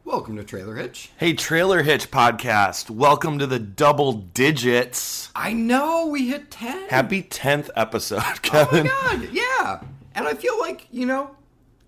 Welcome to Trailer Hitch. Hey, Trailer Hitch podcast. Welcome to the double digits. I know, we hit 10. Happy 10th episode, Kevin. Oh my god, yeah. And I feel like,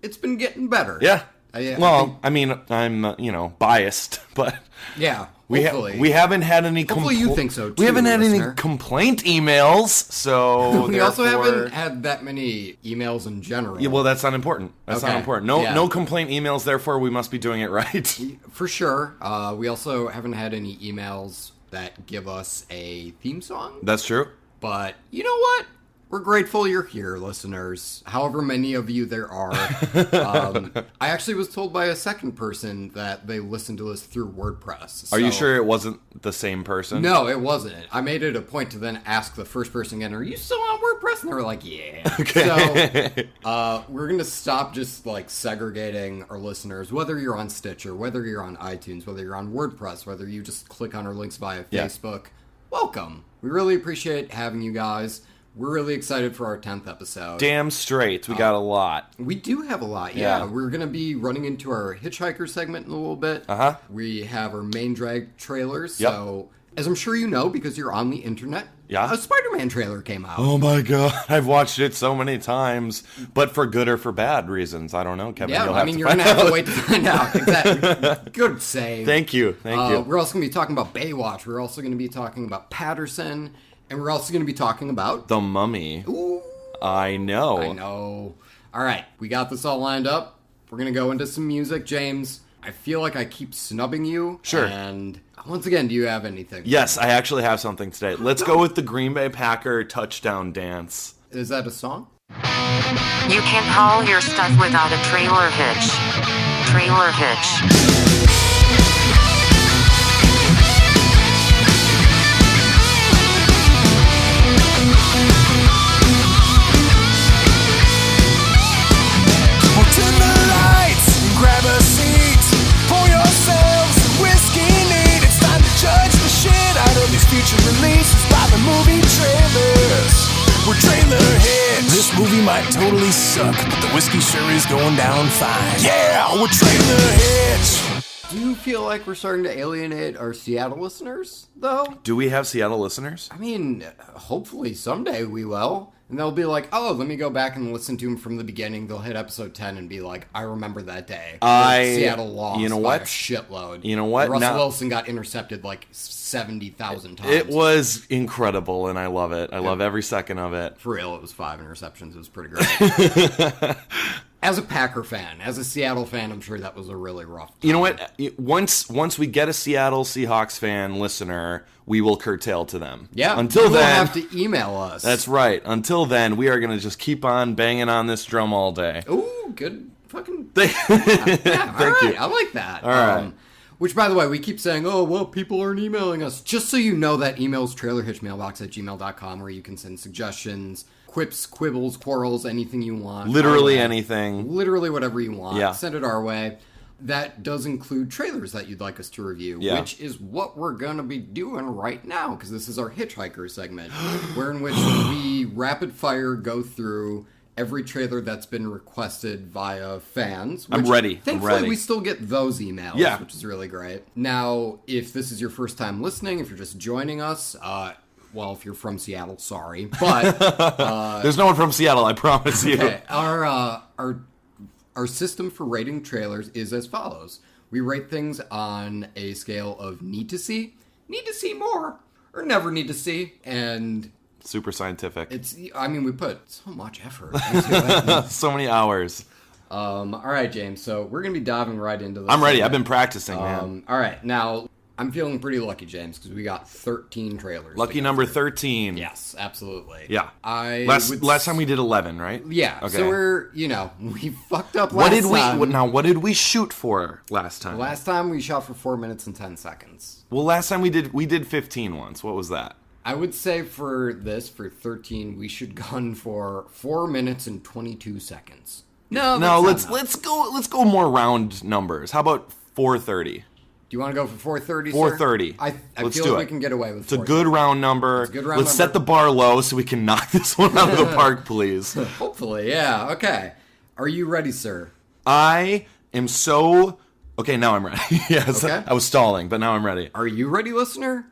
it's been getting better. Yeah. I'm biased, but yeah, we haven't had any hopefully you think so too. We haven't had listener. any complaint emails, so we also haven't had that many emails in general. Yeah, well, that's not important. That's not important. No complaint emails, therefore we must be doing it right. For sure. We also haven't had any emails that give us a theme song. That's true. But you know what? We're grateful you're here, listeners. However many of you there are. I actually was told by a second person that they listened to us through WordPress. Are you sure it wasn't the same person? No, it wasn't. I made it a point to then ask the first person again, are you still on WordPress? And they were like, yeah. Okay. So we're going to stop just segregating our listeners, whether you're on Stitcher, whether you're on iTunes, whether you're on WordPress, whether you just click on our links via Facebook. Welcome. We really appreciate having you guys. We're really excited for our 10th episode. Damn straight. We got a lot. We do have a lot, yeah. We're going to be running into our Hitchhiker segment in a little bit. Uh-huh. We have our main drag trailers. Yep. So, as I'm sure you know, because you're on the internet, a Spider-Man trailer came out. Oh my god. I've watched it so many times, but for good or for bad reasons. I don't know, Kevin. Yeah, you're going to have to wait to find out. Exactly. Good save. Thank you. We're also going to be talking about Baywatch. We're also going to be talking about Paterson. And we're also going to be talking about... The Mummy. Ooh. I know. All right, we got this all lined up. We're going to go into some music. James, I feel like I keep snubbing you. Sure. And once again, do you have anything? Yes, I actually have something today. Let's go with the Green Bay Packer touchdown dance. Is that a song? You can't haul your stuff without a trailer hitch. Trailer hitch. Turn the lights, grab a seat, pour yourselves a whiskey neat. It's time to judge the shit out of these future releases by the movie trailers. We're Trailer Hitch. This movie might totally suck, but the whiskey sure is going down fine. Yeah, we're Trailer Hitch. Do you feel like we're starting to alienate our Seattle listeners, though? Do we have Seattle listeners? I mean, hopefully someday we will. And they'll be like, oh, let me go back and listen to them from the beginning. They'll hit episode 10 and be like, I remember that day. Seattle lost by a shitload. You know what? Russell Wilson got intercepted 70,000 times. It was incredible, and I love it. I love every second of it. For real, it was 5 interceptions. It was pretty great. As a Packer fan, as a Seattle fan, I'm sure that was a really rough time. You know what? Once we get a Seattle Seahawks fan listener, we will curtail to them. Yeah. Until then, have to email us. That's right. Until then, we are going to just keep on banging on this drum all day. Ooh, good fucking... Thank you. I like that. All right. Which, by the way, we keep saying, oh, well, people aren't emailing us. Just so you know, that email is trailerhitchmailbox@gmail.com, where you can send suggestions, quips, quibbles, quarrels, anything you want. Literally anything. Literally whatever you want. Yeah. Send it our way. That does include trailers that you'd like us to review, which is what we're going to be doing right now, because this is our Hitchhiker segment, wherein which we rapid fire go through every trailer that's been requested via fans. I'm ready. Thankfully, we still get those emails, which is really great. Now, if this is your first time listening, if you're just joining us, well, if you're from Seattle, sorry, but there's no one from Seattle, I promise you. Okay, our system for rating trailers is as follows. We rate things on a scale of need to see more, or never need to see, and super scientific. We put so much effort into it. So many hours. All right, James, so we're going to be diving right into this. I'm ready. I've been practicing, man. All right, now, I'm feeling pretty lucky, James, because we got 13 trailers. Lucky number 13. Yes, absolutely. Yeah. Last time we did 11, right? Yeah. Okay. So we fucked up what did we shoot for last time? Last time we shot for 4 minutes and 10 seconds. Well, last time we did 15 once. What was that? I would say for 13, we should gun for 4 minutes and 22 seconds. No, let's go more round numbers. How about 4:30? Do you want to go for 4:30, 4:30. I feel like we can get away with 4:30. It's a good round number. Let's set the bar low so we can knock this one out of the park, please. Hopefully, yeah. Okay. Are you ready, sir? I am so Okay, now I'm ready. Yes, Okay. I was stalling, but now I'm ready. Are you ready, listener?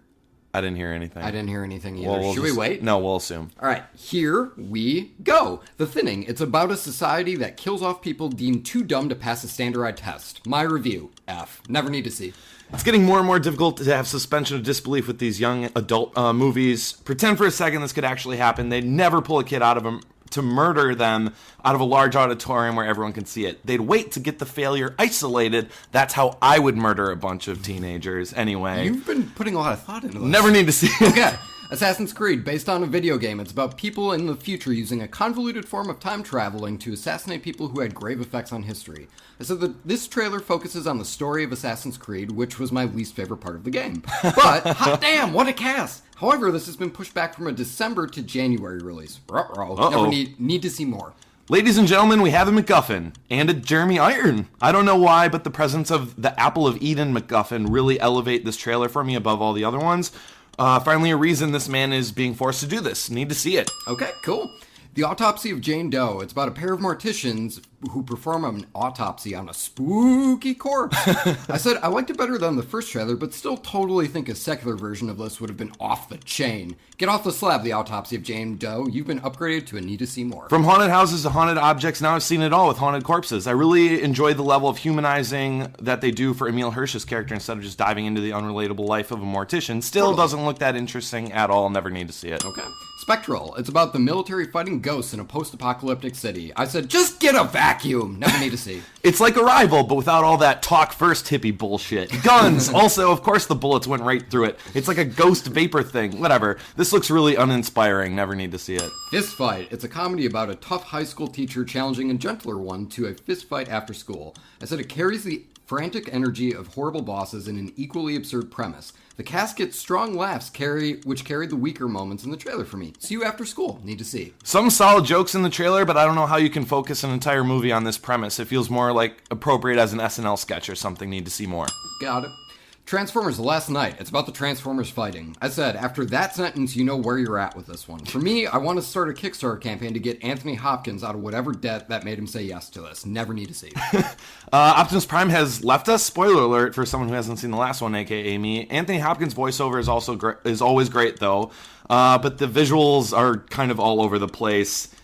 I didn't hear anything. I didn't hear anything either. Well, Should we wait? No, we'll assume. All right, here we go. The Thinning. It's about a society that kills off people deemed too dumb to pass a standardized test. My review, F. Never need to see. It's getting more and more difficult to have suspension of disbelief with these young adult movies. Pretend for a second this could actually happen. They'd never pull a kid out of them to murder them out of a large auditorium where everyone can see it. They'd wait to get the failure isolated. That's how I would murder a bunch of teenagers anyway. You've been putting a lot of thought into this. Never need to see it. Okay. Assassin's Creed, based on a video game. It's about people in the future using a convoluted form of time traveling to assassinate people who had grave effects on history. I said that this trailer focuses on the story of Assassin's Creed, which was my least favorite part of the game. But, hot damn, what a cast! However, this has been pushed back from a December to January release. Ruh-roh. Never need to see more. Ladies and gentlemen, we have a MacGuffin and a Jeremy Iron. I don't know why, but the presence of the Apple of Eden MacGuffin really elevate this trailer for me above all the other ones. Finally, a reason this man is being forced to do this. Need to see it. Okay, cool. The Autopsy of Jane Doe. It's about a pair of morticians who perform an autopsy on a spooky corpse. I said I liked it better than the first trailer, but still totally think a secular version of this would have been off the chain. Get off the slab, The Autopsy of Jane Doe. You've been upgraded to a need to see more. From haunted houses to haunted objects, now I've seen it all with haunted corpses. I really enjoy the level of humanizing that they do for Emile Hirsch's character instead of just diving into the unrelatable life of a mortician. Still doesn't look that interesting at all. Never need to see it. Okay. Spectral. It's about the military fighting ghosts in a post-apocalyptic city. I said, just get a vacuum. Never need to see. It's like Arrival, but without all that talk first hippie bullshit. Guns. Also, of course, the bullets went right through it. It's like a ghost vapor thing. Whatever. This looks really uninspiring. Never need to see it. Fist Fight. It's a comedy about a tough high school teacher challenging a gentler one to a fist fight after school. I said it carries the frantic energy of horrible bosses in an equally absurd premise. The cast gets strong laughs which carried the weaker moments in the trailer for me. See you after school. Need to see. Some solid jokes in the trailer, but I don't know how you can focus an entire movie on this premise. It feels more like appropriate as an SNL sketch or something. Need to see more. Got it. Transformers The Last Night. It's about the Transformers fighting. I said, after that sentence, you know where you're at with this one. For me, I want to start a Kickstarter campaign to get Anthony Hopkins out of whatever debt that made him say yes to this. Never need to see. Optimus Prime has left us. Spoiler alert for someone who hasn't seen the last one, aka me. Anthony Hopkins' voiceover is always great, though. But the visuals are kind of all over the place.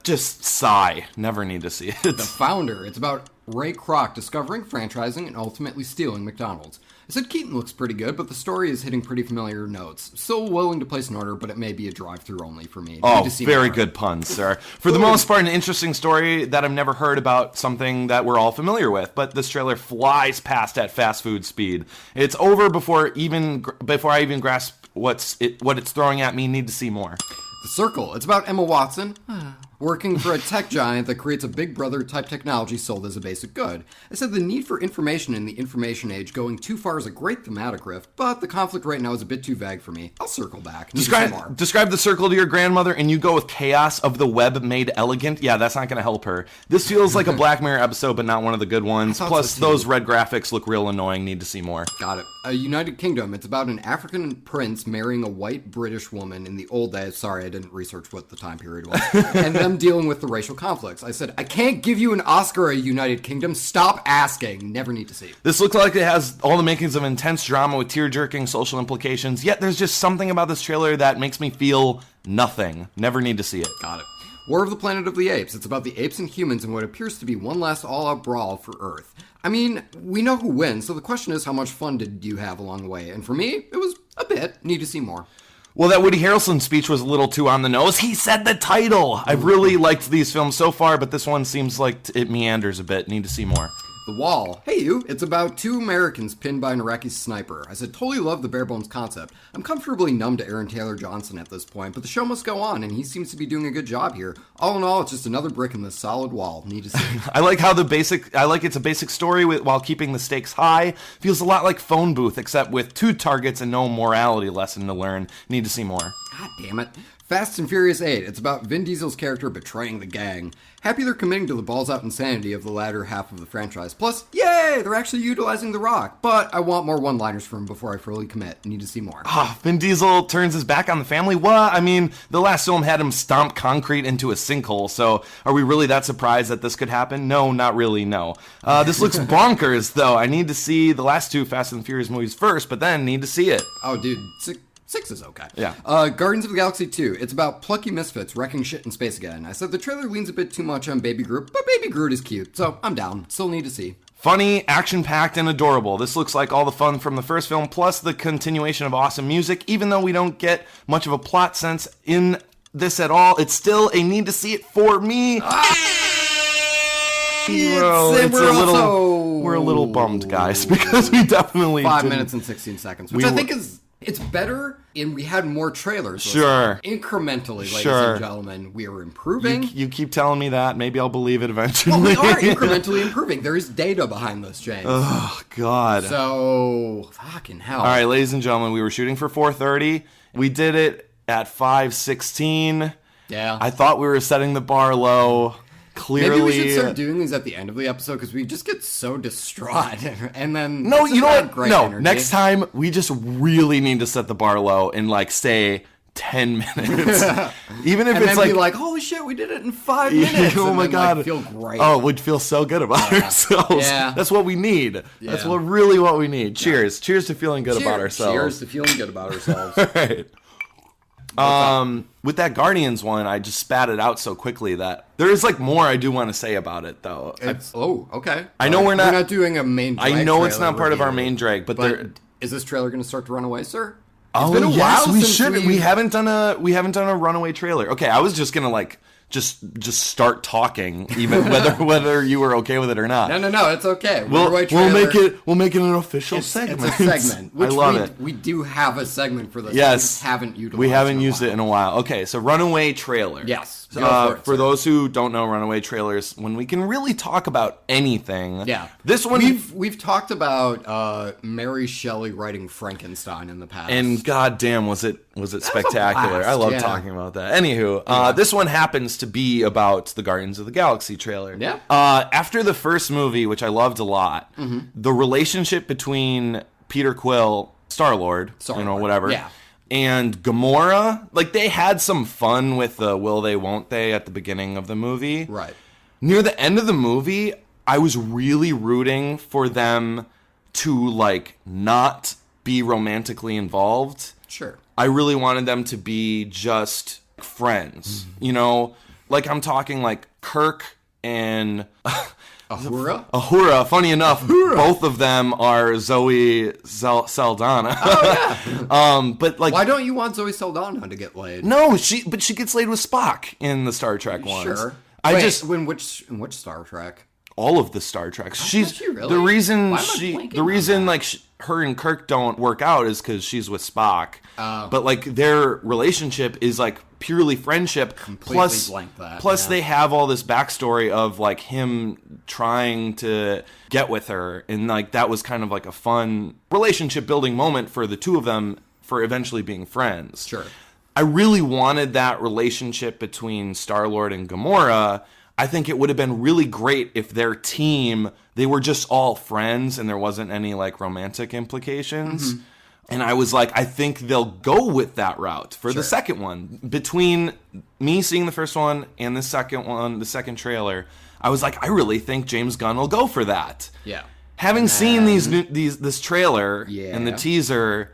Just sigh. Never need to see it. The Founder. It's about Ray Kroc discovering, franchising, and ultimately stealing McDonald's. I said Keaton looks pretty good, but the story is hitting pretty familiar notes. Still willing to place an order, but it may be a drive-through only for me. Oh, very good puns, sir. For the most part, an interesting story that I've never heard about, something that we're all familiar with, but this trailer flies past at fast food speed. It's over before I even grasp what it's throwing at me. Need to see more. The Circle. It's about Emma Watson working for a tech giant that creates a Big Brother type technology sold as a basic good. I said the need for information in the information age going too far is a great thematic rift, but the conflict right now is a bit too vague for me. I'll circle back. Describe the circle to your grandmother and you go with chaos of the web made elegant. Yeah, that's not going to help her. This feels like a Black Mirror episode, but not one of the good ones. Plus, those red graphics look real annoying. Need to see more. Got it. A United Kingdom. It's about an African prince marrying a white British woman in the old days. Sorry, I didn't research what the time period was. And them dealing with the racial conflicts. I said, I can't give you an Oscar, a United Kingdom. Stop asking. Never need to see. This looks like it has all the makings of intense drama with tear-jerking social implications, yet there's just something about this trailer that makes me feel nothing. Never need to see it. Got it. War of the Planet of the Apes. It's about the apes and humans in what appears to be one last all-out brawl for Earth. I mean, we know who wins, so the question is how much fun did you have along the way? And for me, it was a bit. Need to see more. Well, that Woody Harrelson speech was a little too on the nose. He said the title. I've really liked these films so far, but this one seems like it meanders a bit. Need to see more. The Wall. Hey you, it's about two Americans pinned by an Iraqi sniper. I said, totally love the bare bones concept. I'm comfortably numb to Aaron Taylor Johnson at this point, but the show must go on, and he seems to be doing a good job here. All in all, it's just another brick in the solid wall. Need to see. I like it's a basic story while keeping the stakes high. Feels a lot like Phone Booth, except with 2 targets and no morality lesson to learn. Need to see more. God damn it. Fast and Furious 8. It's about Vin Diesel's character betraying the gang. Happy they're committing to the balls-out insanity of the latter half of the franchise. Plus, yay, they're actually utilizing The Rock. But I want more one-liners from him before I fully commit. I need to see more. Vin Diesel turns his back on the family? What? I mean, the last film had him stomp concrete into a sinkhole, so are we really that surprised that this could happen? No, not really, no. This looks bonkers, though. I need to see the last 2 Fast and Furious movies first, but then need to see it. Oh, dude, 6 is okay. Yeah. Guardians of the Galaxy 2. It's about plucky misfits wrecking shit in space again. I said the trailer leans a bit too much on Baby Groot, but Baby Groot is cute, so I'm down. Still need to see. Funny, action-packed, and adorable. This looks like all the fun from the first film, plus the continuation of awesome music. Even though we don't get much of a plot sense in this at all, it's still a need to see it for me. We're a little bummed, guys, because we definitely 5 minutes and 16 seconds, which I think is... It's better, and we had more trailers. Sure. Incrementally, ladies and gentlemen, we are improving. You keep telling me that. Maybe I'll believe it eventually. Well, we are incrementally improving. There is data behind this, James. Oh, God. So, fucking hell. All right, ladies and gentlemen, we were shooting for 4:30. We did it at 5:16. Yeah. I thought we were setting the bar low. Clearly, maybe we should start doing these at the end of the episode because we just get so distraught, and then no, you know what? Great no, energy. Next time we just really need to set the bar low and like stay 10 minutes, even if and it's then be like, holy shit, we did it in 5 minutes. Oh and my then, God, like, feel great. Oh, we'd feel so good about ourselves. Yeah, that's what we need. Yeah. That's really what we need. Cheers, cheers to feeling good about ourselves. Cheers to feeling good about ourselves. All right. With that Guardians one, I just spat it out so quickly that there is like more I do want to say about it, though. Okay. I know we're not doing a main drag. I know it's not trailer part of our review, main drag, but is this trailer going to start to run away, sir? It's been a while we since should. We haven't done a runaway trailer. Okay, I was just gonna like just start talking, even whether you were okay with it or not. No, it's okay. We'll make it an official segment. It's a segment. I love it. We do have a segment for this. Yes, we haven't used it in a while. Okay, so runaway trailer. Yes. For those who don't know runaway trailers, when we can really talk about anything. Yeah. This one we've talked about Mary Shelley writing Frankenstein in the past. And goddamn, was it spectacular. I love talking about that. Anywho, this one happens to be about the Guardians of the Galaxy trailer. Yeah. After the first movie, which I loved a lot, the relationship between Peter Quill, Star-Lord, whatever. Yeah. And Gamora, like they had some fun with the will they, won't they at the beginning of the movie. Right. Near the end of the movie, I was really rooting for them to like not be romantically involved. Sure. I really wanted them to be just friends. You know, like I'm talking like Kirk and Ahura. Funny enough, both of them are Zoe Saldana. Oh yeah. But like, why don't you want Zoe Saldana to get laid? No, she gets laid with Spock in the Star Trek ones. Sure. In which Star Trek? All of the Star Treks. She's really? The reason like her and Kirk don't work out is because she's with Spock. But like their relationship is like purely friendship. Plus they have all this backstory of like him trying to get with her, and like that was kind of like a fun relationship building moment for the two of them for eventually being friends. Sure. I really wanted that relationship between Star-Lord and Gamora. I think it would have been really great if their team, they were just all friends and there wasn't any like romantic implications. And I was like, I think they'll go with that route for the second one. Between me seeing the first one and the second trailer, I was like, I really think James Gunn will go for that. Yeah. Having seen this trailer and the teaser,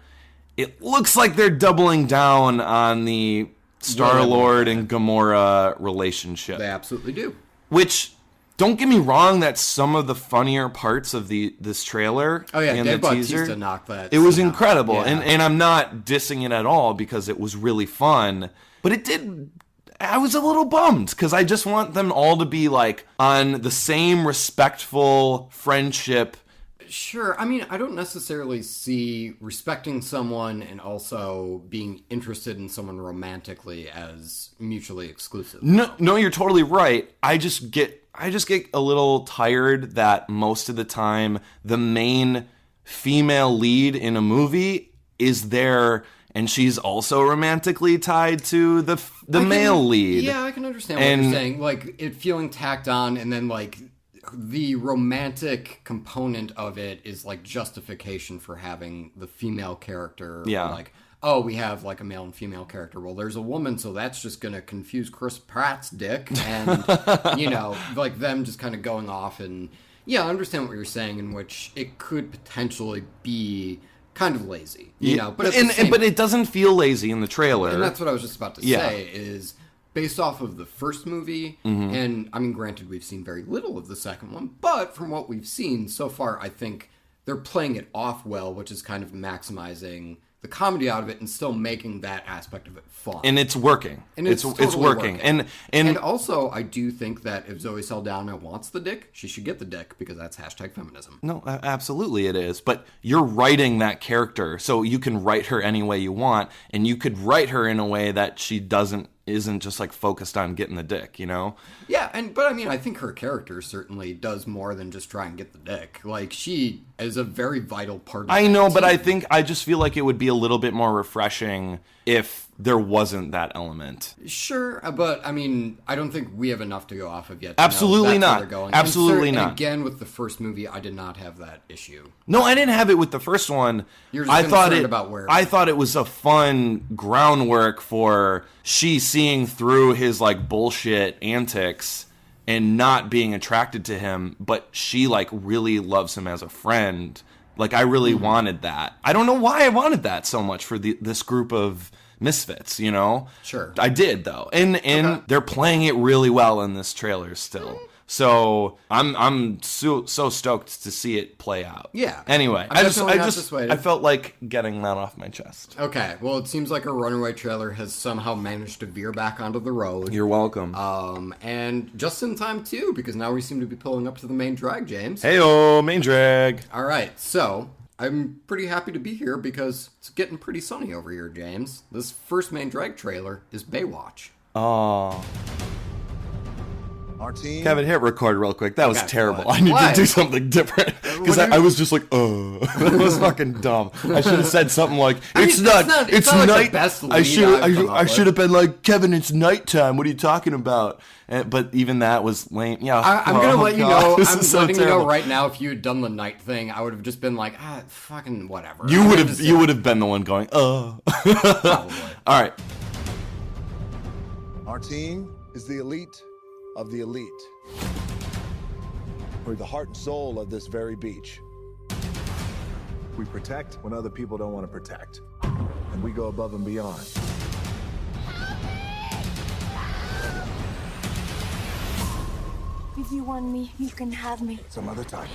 it looks like they're doubling down on the Star-Lord and Gamora relationship. They absolutely do. Which, don't get me wrong, that's some of the funnier parts of this trailer. Oh yeah, and Dave the Bautista teaser. knocked that. It was incredible, yeah. and I'm not dissing it at all because it was really fun. But I was a little bummed because I just want them all to be like on the same respectful friendship. Sure. I mean, I don't necessarily see respecting someone and also being interested in someone romantically as mutually exclusive. No, you're totally right. I just get a little tired that most of the time the main female lead in a movie is there and she's also romantically tied to the male lead. Yeah, I can understand what you're saying. Like, it feeling tacked on, and then, like, the romantic component of it is, like, justification for having the female character. Yeah. Like, oh, we have, like, a male and female character. Well, there's a woman, so that's just going to confuse Chris Pratt's dick. And, you know, like, them just kind of going off. And, yeah, I understand what you're saying, in which it could potentially be kind of lazy, you know. But but it doesn't feel lazy in the trailer. And that's what I was just about to say, is based off of the first movie, and, I mean, granted, we've seen very little of the second one, but from what we've seen so far, I think they're playing it off well, which is kind of maximizing the comedy out of it and still making that aspect of it fun. And it's working. And it's totally working. And also, I do think that if Zoe Saldana wants the dick, she should get the dick, because that's #feminism. No, absolutely it is. But you're writing that character, so you can write her any way you want, and you could write her in a way that she isn't just like focused on getting the dick, you know? Yeah, but I mean, I think her character certainly does more than just try and get the dick. Like, she is a very vital part of I know, team. but I just feel like it would be a little bit more refreshing if there wasn't that element. Sure, but I mean, I don't think we have enough to go off of yet. Absolutely not. Absolutely not. And again, with the first movie, I did not have that issue. No, I didn't have it with the first one. You're just concerned about where. I thought it was a fun groundwork for she seeing through his like bullshit antics and not being attracted to him, but she like really loves him as a friend. Like, I really wanted that. I don't know why I wanted that so much for this group of misfits, you know? Sure. I did, though. And they're playing it really well in this trailer still. So I'm so stoked to see it play out. Yeah. Anyway, I felt like getting that off my chest. Okay. Well, it seems like a Runaway trailer has somehow managed to veer back onto the road. You're welcome. And just in time too, because now we seem to be pulling up to the main drag, James. Heyo, main drag. All right. So I'm pretty happy to be here because it's getting pretty sunny over here, James. This first main drag trailer is Baywatch. Oh. Our team. Kevin, hit record real quick. That was terrible. What? I need to do something different. Because I was just like, That was fucking dumb. I should have said something like, it's not night. Like the best I should have been like, Kevin, it's nighttime. What are you talking about? But even that was lame. Yeah, I'm going to let you know. This I'm is so letting you terrible. know right now, if you had done the night thing, I would have just been like, fucking whatever. You would have been the one going, Probably. All right. Our team is the elite of the elite. We're the heart and soul of this very beach. We protect when other people don't want to protect. And we go above and beyond. If you want me, you can have me. Some other time.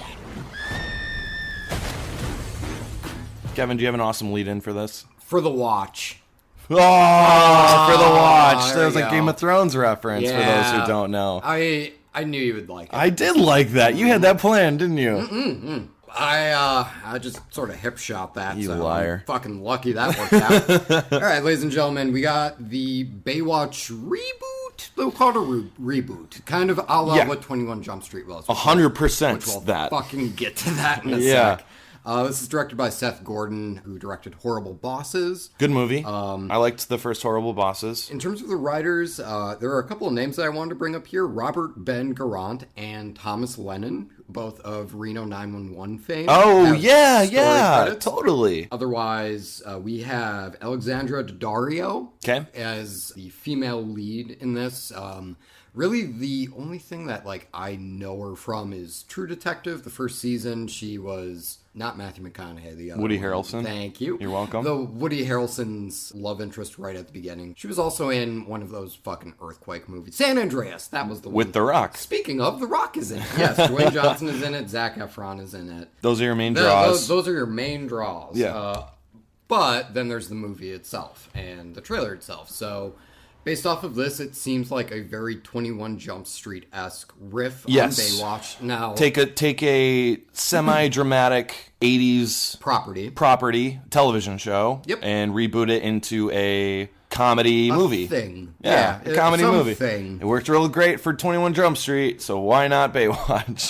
Kevin, do you have an awesome lead-in for this? For the watch. Oh, for the watch. There That was you a go. Game of Thrones reference for those who don't know. I knew you would like it. I did like that. You had that planned, didn't you? I just sort of hip shot that. You so liar. I'm fucking lucky that worked out. All right, ladies and gentlemen, we got the Baywatch reboot. They'll call it a reboot. Kind of a la what 21 Jump Street was. 100% Which we'll that. fucking get to that in a sec. This is directed by Seth Gordon, who directed Horrible Bosses. Good movie. I liked the first Horrible Bosses. In terms of the writers, there are a couple of names that I wanted to bring up here. Robert Ben Garant and Thomas Lennon, both of Reno 911 fame. Oh, have yeah, story credits. totally. Otherwise, we have Alexandra Daddario as the female lead in this. Really, the only thing that I know her from is True Detective. The first season, she was not Matthew McConaughey, the other Woody one. Harrelson. Thank you. You're welcome. The Woody Harrelson's love interest right at the beginning. She was also in one of those fucking earthquake movies, San Andreas. That was the one with The Rock. Speaking of, The Rock is in it. Yes, Dwayne Johnson is in it. Zac Efron is in it. Those are your main draws. Those are your main draws. Yeah. But then there's the movie itself and the trailer itself. So based off of this, it seems like a very 21 Jump Street-esque riff on Baywatch. Now, take a semi-dramatic 80s property television show and reboot it into a comedy movie. Yeah, a comedy movie. It worked real great for 21 Jump Street, so why not Baywatch?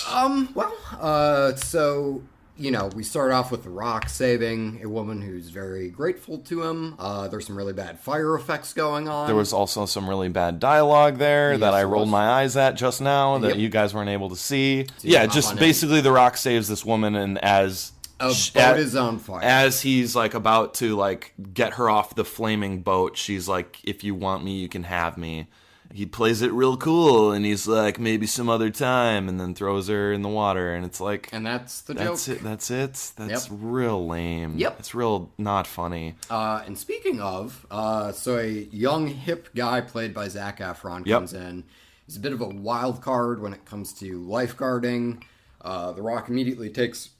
So you know, we start off with The Rock saving a woman who's very grateful to him. There's some really bad fire effects going on. There was also some really bad dialogue there that I rolled my eyes at just now that you guys weren't able to see. Yeah, just basically The Rock saves this woman, and as a boat is on fire. As he's like about to like get her off the flaming boat, she's like, "If you want me, you can have me." He plays it real cool, and he's like, "Maybe some other time," and then throws her in the water, and it's like... And that's the joke. That's it. That's real lame. Yep. It's real not funny. And speaking of, so a young, hip guy played by Zac Efron comes in. He's a bit of a wild card when it comes to lifeguarding. The Rock immediately takes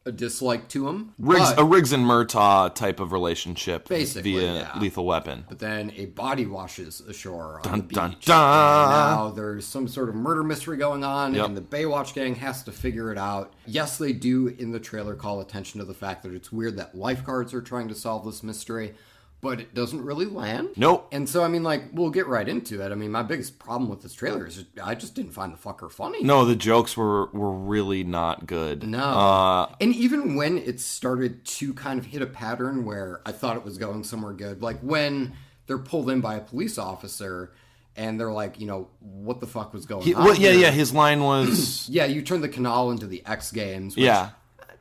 a dislike to him. A Riggs and Murtaugh type of relationship, basically, via Lethal Weapon. But then a body washes ashore on the beach. Dun. And now there's some sort of murder mystery going on, and the Baywatch gang has to figure it out. Yes, they do in the trailer call attention to the fact that it's weird that lifeguards are trying to solve this mystery, but it doesn't really land. Nope. And so, I mean, like, we'll get right into it. I mean, my biggest problem with this trailer is I just didn't find the fucker funny. No, the jokes were really not good. No. And even when it started to kind of hit a pattern where I thought it was going somewhere good, like when they're pulled in by a police officer and they're like, you know, what the fuck was going on? His line was... yeah, you turned the canal into the X Games, which...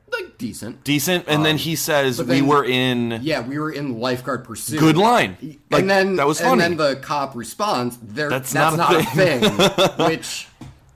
Like, decent. And then he says, we were in... Yeah, we were in lifeguard pursuit. Good line. Like, and then, that was funny. And then the cop responds, that's not a thing. Which,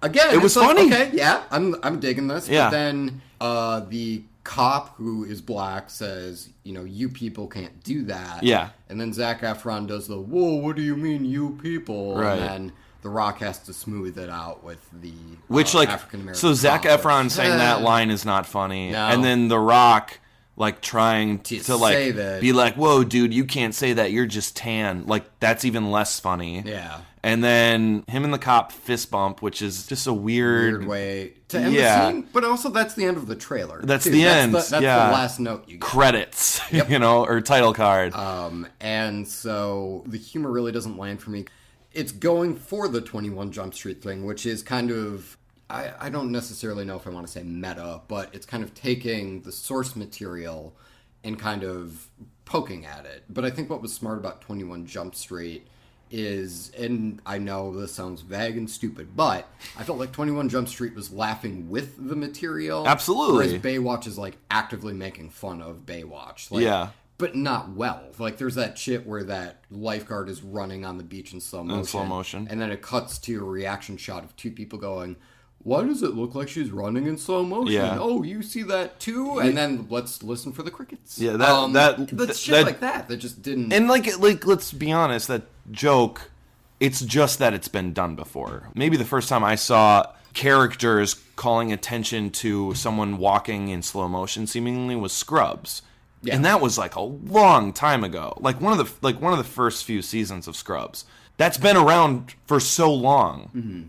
again... It was funny. Okay, yeah, I'm digging this. Yeah. But then the cop, who is black, says, you know, you people can't do that. Yeah. And then Zac Efron does the, whoa, what do you mean, you people? Right. And then... The Rock has to smooth it out with the African-American. So Zac Efron saying that line is not funny. No. And then The Rock, like, trying to like, save it. be like, whoa, dude, you can't say that. You're just tan. Like, that's even less funny. Yeah. And then him and the cop fist bump, which is just a weird way to end the scene. But also, that's the end of the trailer. That's the end. That's the last note you get. Credits, you know, or title card. And so the humor really doesn't land for me. It's going for the 21 Jump Street thing, which is kind of, I don't necessarily know if I want to say meta, but it's kind of taking the source material and kind of poking at it. But I think what was smart about 21 Jump Street is, and I know this sounds vague and stupid, but I felt like 21 Jump Street was laughing with the material. Absolutely. Whereas Baywatch is like actively making fun of Baywatch. Like, yeah. But not well. Like, there's that shit where that lifeguard is running on the beach in slow motion. And then it cuts to a reaction shot of two people going, why does it look like she's running in slow motion? Yeah. Oh, you see that too? And then let's listen for the crickets. Yeah, that shit like that just didn't... And like, let's be honest, that joke, it's just that it's been done before. Maybe the first time I saw characters calling attention to someone walking in slow motion seemingly was Scrubs. Yeah. And that was like a long time ago. Like one of the first few seasons of Scrubs. That's been around for so long. Mm-hmm.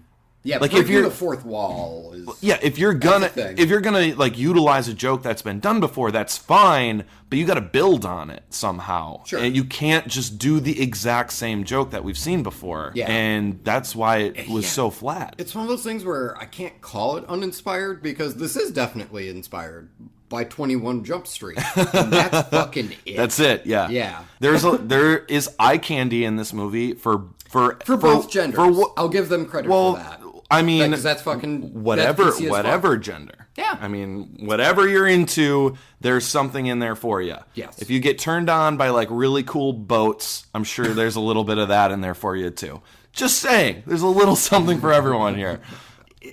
Yeah, like if you're the fourth wall is... Yeah, if you're gonna like utilize a joke that's been done before, that's fine, but you got to build on it somehow. Sure. And you can't just do the exact same joke that we've seen before. Yeah. And that's why it was so flat. It's one of those things where I can't call it uninspired because this is definitely inspired by 21 Jump Street. And that's fucking it. That's it, yeah. Yeah. There is eye candy in this movie for both genders. I'll give them credit for that. I mean, because that's fucking whatever gender. Yeah. I mean, whatever you're into, there's something in there for you. Yes. If you get turned on by like really cool boats, I'm sure there's a little bit of that in there for you too. Just saying, there's a little something for everyone here.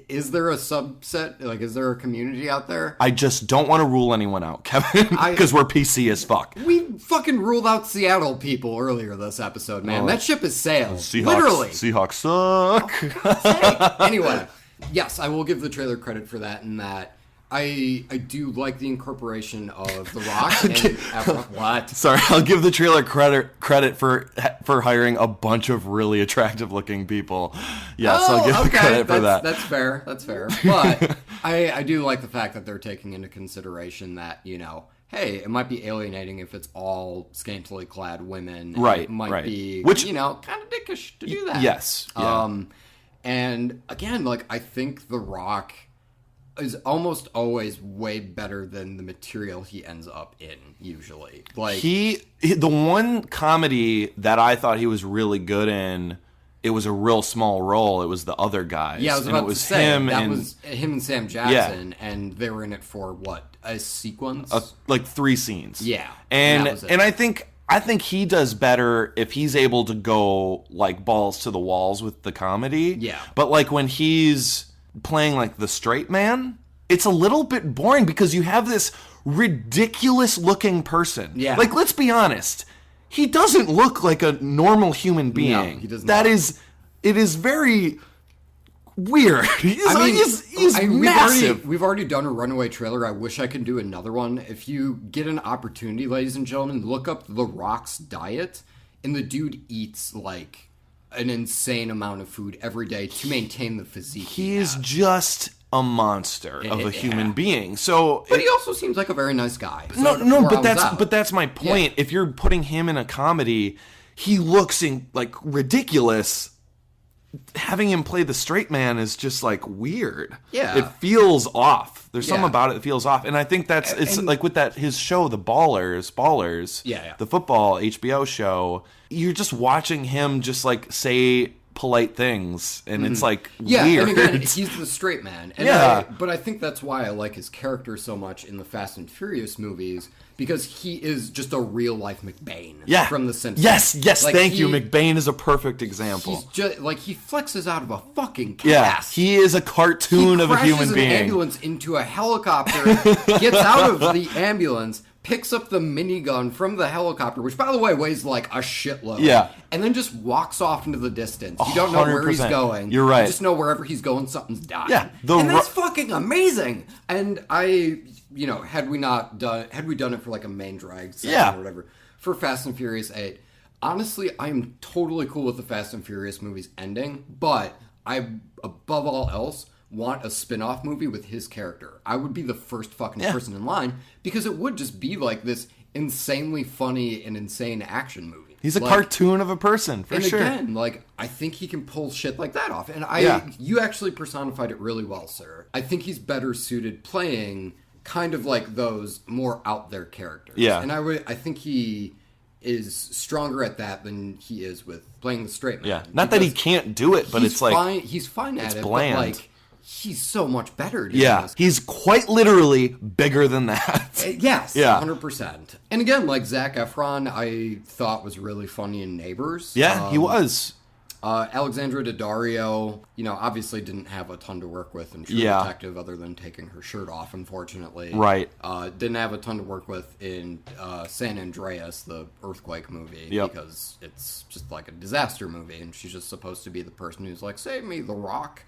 Is there a subset? Like, is there a community out there? I just don't want to rule anyone out, Kevin, because we're PC as fuck. We fucking ruled out Seattle people earlier this episode, man. That ship is sailed. Literally. Seahawks suck. Anyway, yes, I will give the trailer credit for that in that I do like the incorporation of The Rock and what? Sorry, I'll give the trailer credit for hiring a bunch of really attractive looking people. Yes, I'll give credit for that. That's fair. But I do like the fact that they're taking into consideration that, you know, hey, it might be alienating if it's all scantily clad women. Right. It might be, which, you know, kind of dickish to do that. Yes. Yeah. And again, like, I think The Rock is almost always way better than the material he ends up in, usually. Like the one comedy that I thought he was really good in, it was a real small role. It was The Other Guys. Yeah, I was about to say, that was him and Sam Jackson, and they were in it for, what, a sequence? Like 3 scenes. Yeah. And I think he does better if he's able to go, like, balls to the walls with the comedy. Yeah. But, like, when he's playing, like, the straight man, it's a little bit boring because you have this ridiculous-looking person. Yeah. Like, let's be honest. He doesn't look like a normal human being. No, he does not. It is very weird. He's massive. We've already done a runaway trailer. I wish I could do another one. If you get an opportunity, ladies and gentlemen, look up The Rock's diet, and the dude eats like an insane amount of food every day to maintain the physique. He is just a monster of a human being. So, but he also seems like a very nice guy. So but that's my point. Yeah. If you're putting him in a comedy, he looks like ridiculous. Having him play the straight man is just like weird. Yeah, it feels off. There's something about it that feels off, and I think it's like with his show, The Ballers. Yeah, the football HBO show. You're just watching him just like say polite things, and it's like weird. And again, he's the straight man. And but I think that's why I like his character so much in the Fast and Furious movies, because he is just a real life McBain from The Simpsons. Yes, like, thank you. McBain is a perfect example. He's just like, he flexes out of a fucking cast. Yeah, he is a cartoon of a human being. He crashes an ambulance into a helicopter, gets out of the ambulance, picks up the minigun from the helicopter, which, by the way, weighs like a shitload. Yeah. And then just walks off into the distance. You don't know where he's going. You're right. You just know wherever he's going, something's dying. Yeah. And that's fucking amazing. And had we done it for like a main drag segment or whatever, for Fast and Furious 8, honestly, I'm totally cool with the Fast and Furious movies ending, but I, above all else, want a spin-off movie with his character. I would be the first fucking person in line, because it would just be like this insanely funny and insane action movie. He's a cartoon of a person, for sure. And again, like, I think he can pull shit like that off. And you actually personified it really well, sir. I think he's better suited playing kind of like those more out there characters. Yeah. And I think he is stronger at that than he is with playing the straight man. Yeah. Not that he can't do it, but it's like he's fine at it, bland. But like, he's so much better. He's quite literally bigger than that. Yes, 100%. And again, like Zac Efron, I thought was really funny in Neighbors. Yeah, he was. Alexandra Daddario, obviously didn't have a ton to work with in True Detective other than taking her shirt off, unfortunately. Right. Didn't have a ton to work with in San Andreas, the earthquake movie, because it's just like a disaster movie, and she's just supposed to be the person who's like, save me, The Rock.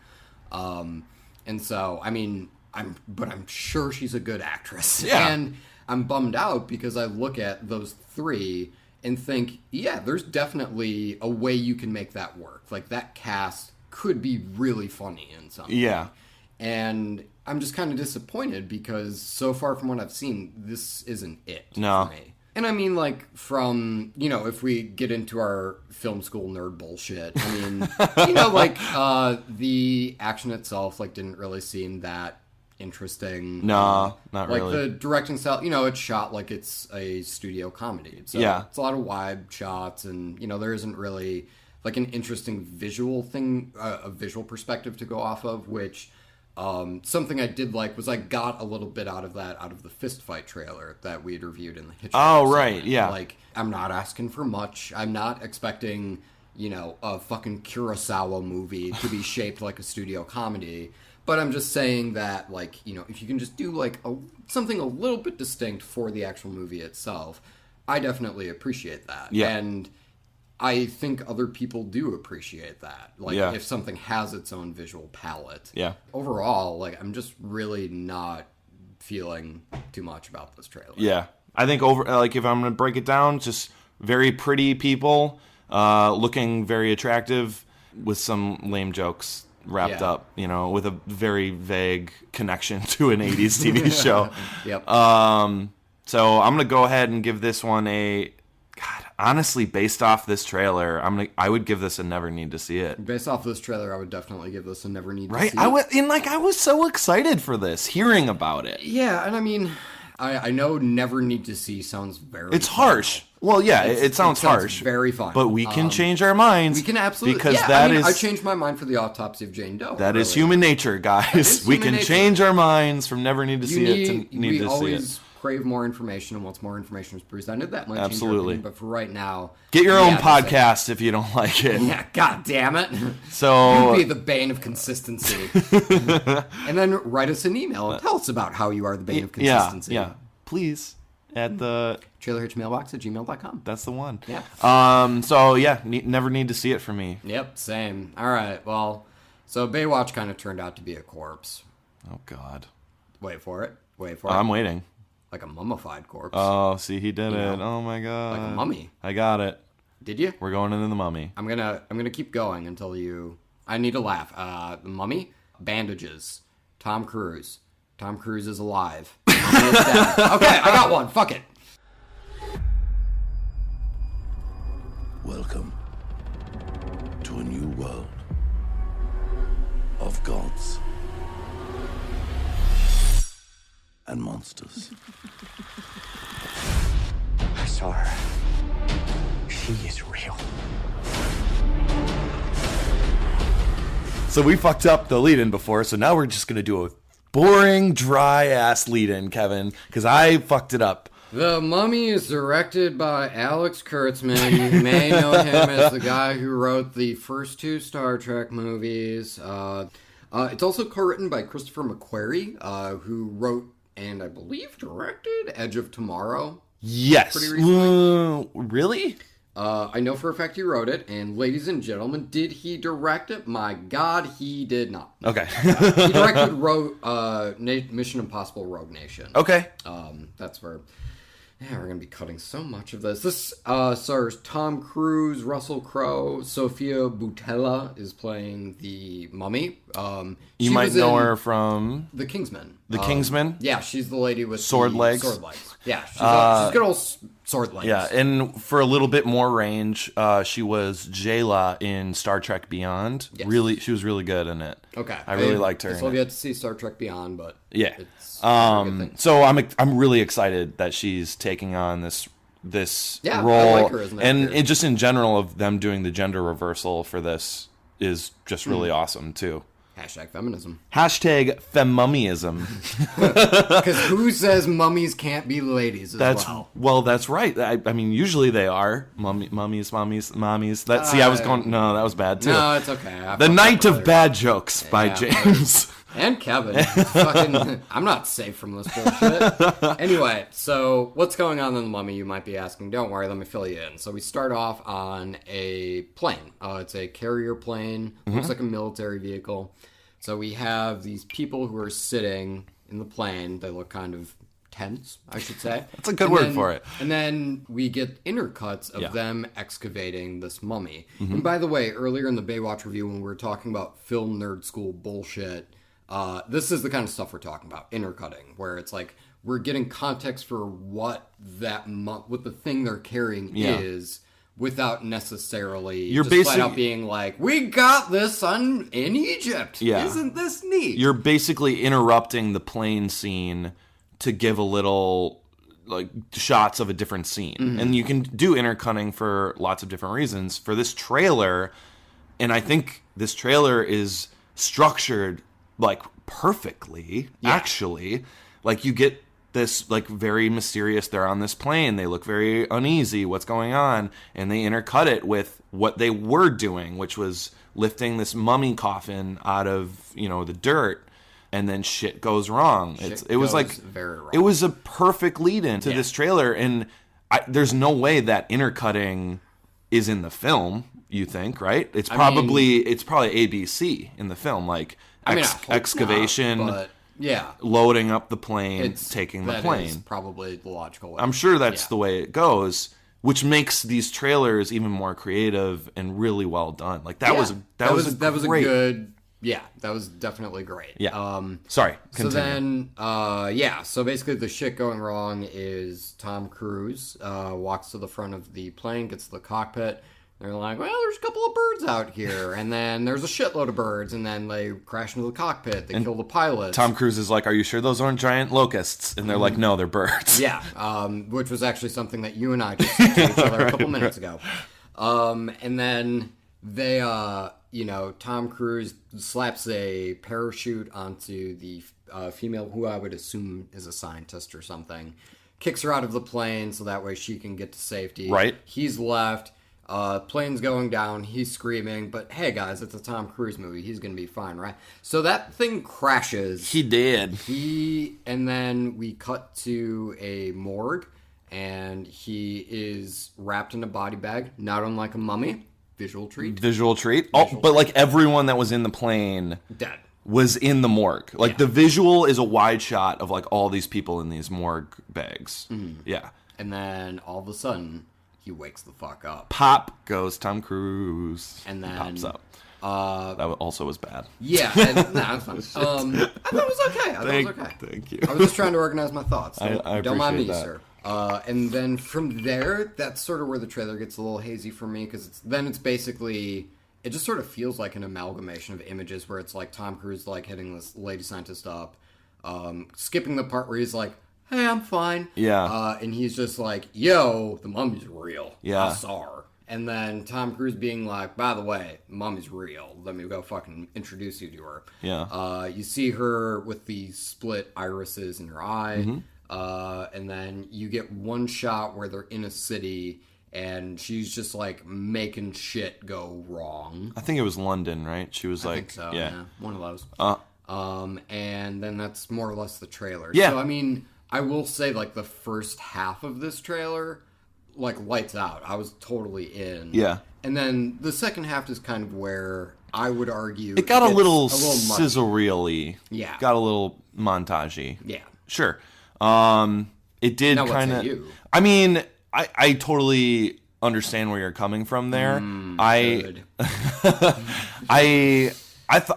And so, I mean, I'm sure she's a good actress. Yeah. And I'm bummed out because I look at those three and think, there's definitely a way you can make that work. Like, that cast could be really funny in something. Yeah. And I'm just kind of disappointed because so far from what I've seen, this isn't it for me. And I mean, like, from, if we get into our film school nerd bullshit, I mean, the action itself, like, didn't really seem that interesting. No, not really. Like, the directing style, it's shot like it's a studio comedy. So it's a lot of wide shots, and, there isn't really, like, an interesting visual thing, a visual perspective to go off of, which... something I did like was I got a little bit out of the fist fight trailer that we had reviewed in the Hitchhiker. Oh, right, segment. yeah. Like, I'm not asking for much. I'm not expecting, a fucking Kurosawa movie to be shaped like a studio comedy. But I'm just saying that, like, if you can just do, like, something a little bit distinct for the actual movie itself, I definitely appreciate that. Yeah. And I think other people do appreciate that. Like, if something has its own visual palette. Yeah. Overall, like, I'm just really not feeling too much about this trailer. Yeah. I think if I'm going to break it down, just very pretty people, looking very attractive with some lame jokes wrapped up, with a very vague connection to an 80s TV show. Yep. So I'm going to go ahead and give this one honestly, based off this trailer, I would give this a never need to see it. Based off this trailer, I would definitely give this a never need to see Right? it. I was so excited for this, hearing about it. Yeah, and I mean, I know never need to see sounds very... It's harsh. Well, yeah, it sounds harsh. Very fun. But we can change our minds. We can absolutely... Because I changed my mind for the autopsy of Jane Doe. That is human nature, guys. We can change our minds from never need to see it to need to see it. We always crave more information, and once more information is presented, that might change our opinion. But for right now... Get your own podcast if you don't like it. Yeah, god damn it. So... You be the bane of consistency. And then write us an email and tell us about how you are the bane of consistency. Yeah. Please. At the... trailerhitchmailbox@gmail.com. That's the one. Yeah. So, yeah, never need to see it for me. Yep, same. All right, well, so Baywatch kind of turned out to be a corpse. Oh, God. Wait for it. I'm waiting. Like a mummified corpse. Oh, see, he did it. Oh, my God. Like a mummy. I got it. Did you? We're going into the mummy. I'm gonna keep going until you... I need a laugh. The mummy, bandages, Tom Cruise. Tom Cruise is alive. Mummy is dead. Okay, I got one. Fuck it. Welcome to a new world of gods and monsters. I saw her. She is real. So we fucked up the lead-in before, so now we're just going to do a boring, dry-ass lead-in, Kevin, because I fucked it up. The Mummy is directed by Alex Kurtzman. You may know him as the guy who wrote the first two Star Trek movies. It's also co-written by Christopher McQuarrie, who wrote and I believe directed Edge of Tomorrow. Yes. Pretty recently. Really? I know for a fact he wrote it, and ladies and gentlemen, did he direct it? My God, he did not. Okay. He directed Mission Impossible Rogue Nation. Okay. That's where... Yeah, we're going to be cutting so much of this. This stars Tom Cruise, Russell Crowe, Sofia Boutella is playing the mummy. You might know her from... The Kingsman. The Kingsman? Yeah, she's the lady with sword legs. Sword legs. Yeah, she's got old sword legs. Yeah, and for a little bit more range, she was Jayla in Star Trek Beyond. Yes. She was really good in it. Okay. I really liked her. I still yet to see Star Trek Beyond, but yeah. It's so I'm really excited that she's taking on this role. I like her as an actor. And just in general of them doing the gender reversal for this is just really awesome too. Hashtag feminism. Hashtag femmummyism. Because who says mummies can't be ladies as well? Well, that's right. I mean, usually they are. Mummies. I was going... No, that was bad, too. No, it's okay. The Night of Bad Jokes by James. And Kevin. I'm not safe from this bullshit. Anyway, so what's going on in The Mummy, you might be asking. Don't worry, let me fill you in. So we start off on a plane. It's a carrier plane. Looks like a military vehicle. So we have these people who are sitting in the plane. They look kind of tense, I should say. That's a good word for it. And then we get intercuts of them excavating this mummy. And by the way, earlier in the Baywatch review when we were talking about film nerd school bullshit, this is the kind of stuff we're talking about, intercutting, where it's like we're getting context for what what the thing they're carrying is, without necessarily flat out being like, we got this in Egypt. Yeah. Isn't this neat? You're basically interrupting the plane scene to give a little like shots of a different scene. And you can do intercutting for lots of different reasons. For this trailer, and I think this trailer is structured like perfectly, actually. Like you get this like very mysterious, they're on this plane, they look very uneasy, what's going on? And they intercut it with what they were doing, which was lifting this mummy coffin out of, the dirt, and then shit goes wrong. It was like very wrong. It was a perfect lead-in to this trailer, and there's no way that intercutting is in the film, you think, right? It's probably ABC in the film, like excavation, not, but loading up the plane, taking the plane. Is probably the logical way. I'm sure that's the way it goes, which makes these trailers even more creative and really well done. Like that was a Yeah, that was definitely great. Yeah. Sorry, continue. So then, so basically the shit going wrong is Tom Cruise walks to the front of the plane, gets to the cockpit. They're like, well, there's a couple of birds out here. And then there's a shitload of birds. And then they crash into the cockpit. They kill the pilot. Tom Cruise is like, are you sure those aren't giant locusts? And they're like, no, they're birds. Yeah, which was actually something that you and I just said to each other a couple minutes ago. And then they, Tom Cruise slaps a parachute onto the female, who I would assume is a scientist or something, kicks her out of the plane so that way she can get to safety. Right. He's left. Plane's going down, he's screaming, but hey guys, it's a Tom Cruise movie, he's gonna be fine, right? So that thing crashes. He did. And then we cut to a morgue, and he is wrapped in a body bag, not unlike a mummy. Visual treat. But like everyone that was in the plane dead was in the morgue. Like the visual is a wide shot of like all these people in these morgue bags. Yeah. And then all of a sudden, he wakes the fuck up. Pop goes Tom Cruise. And then he pops up. That also was bad. Yeah, that's fine. I thought it was okay. Thank you. I was just trying to organize my thoughts. I Don't mind me, appreciate sir. And then from there, that's sort of where the trailer gets a little hazy for me, because it's basically, it just sort of feels like an amalgamation of images where it's like Tom Cruise like hitting this lady scientist up, skipping the part where he's like, hey, I'm fine. Yeah. And he's just like, yo, the mummy's real. Yeah. I saw her. And then Tom Cruise being like, by the way, mommy's real. Let me go fucking introduce you to her. Yeah. You see her with the split irises in her eye. And then you get one shot where they're in a city and she's just like making shit go wrong. I think it was London, right? She was I like, think so, yeah, one of those. And then that's more or less the trailer. Yeah. So, I mean, I will say, like, the first half of this trailer, like, lights out. I was totally in. Yeah. And then the second half is kind of where I would argue it got a little muddy. sizzle reely. Yeah. Got a little montagey. Yeah. Sure. It did kind of. I mean, I totally understand where you're coming from there. Good. I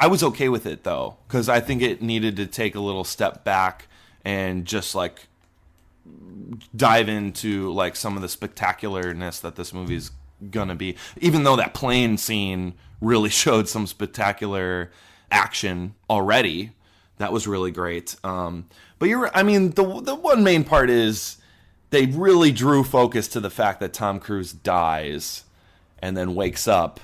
was okay with it though, because I think it needed to take a little step back and just like dive into like some of the spectacularness that this movie's gonna be. Even though that plane scene really showed some spectacular action already, that was really great. But I mean, the one main part is they really drew focus to the fact that Tom Cruise dies and then wakes up.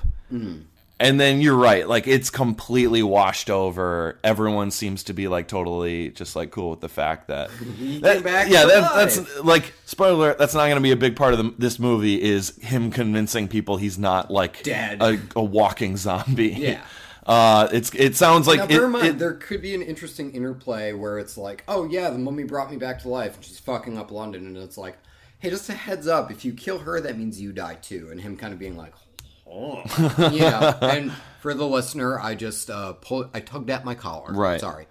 And then you're right, like it's completely washed over. Everyone seems to be like totally just like cool with the fact that that's like spoiler alert, that's not going to be a big part of this movie, is him convincing people he's not like dead, a walking zombie. Yeah. It sounds like now, bear in mind, there could be an interesting interplay where it's like, oh yeah, the mummy brought me back to life and she's fucking up London, and it's like, hey, just a heads up, if you kill her, that means you die too, and him kind of being like, oh, and for the listener, I just I tugged at my collar. Right. Sorry.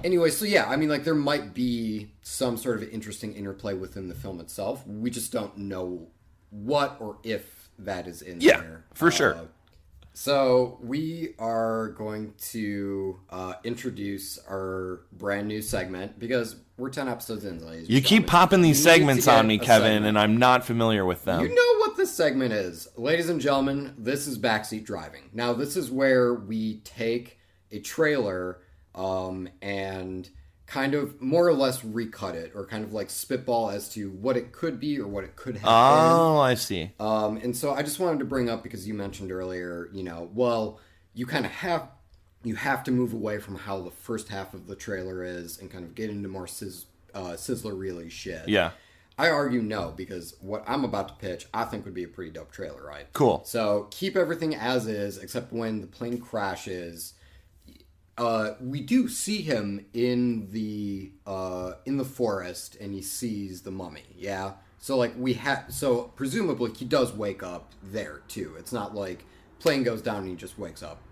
Anyway, so yeah, I mean, like, there might be some sort of interesting interplay within the film itself. We just don't know what or if that is in there. Yeah, for sure. So we are going to introduce our brand new segment, because we're 10 episodes in, ladies. You keep popping these segments on me, Kevin, and I'm not familiar with them. You know what this segment is. Ladies and gentlemen, this is Backseat Driving. Now, this is where we take a trailer and kind of more or less recut it, or kind of like spitball as to what it could be or what it could have been. Oh, I see. And so I just wanted to bring up, because you mentioned earlier, you kind of have to move away from how the first half of the trailer is and kind of get into more sizzler-reely shit. Yeah. I argue no, because what I'm about to pitch, I think would be a pretty dope trailer, right? Cool. So keep everything as is, except when the plane crashes. We do see him in the forest, and he sees the mummy. Yeah. So presumably he does wake up there too. It's not like plane goes down and he just wakes up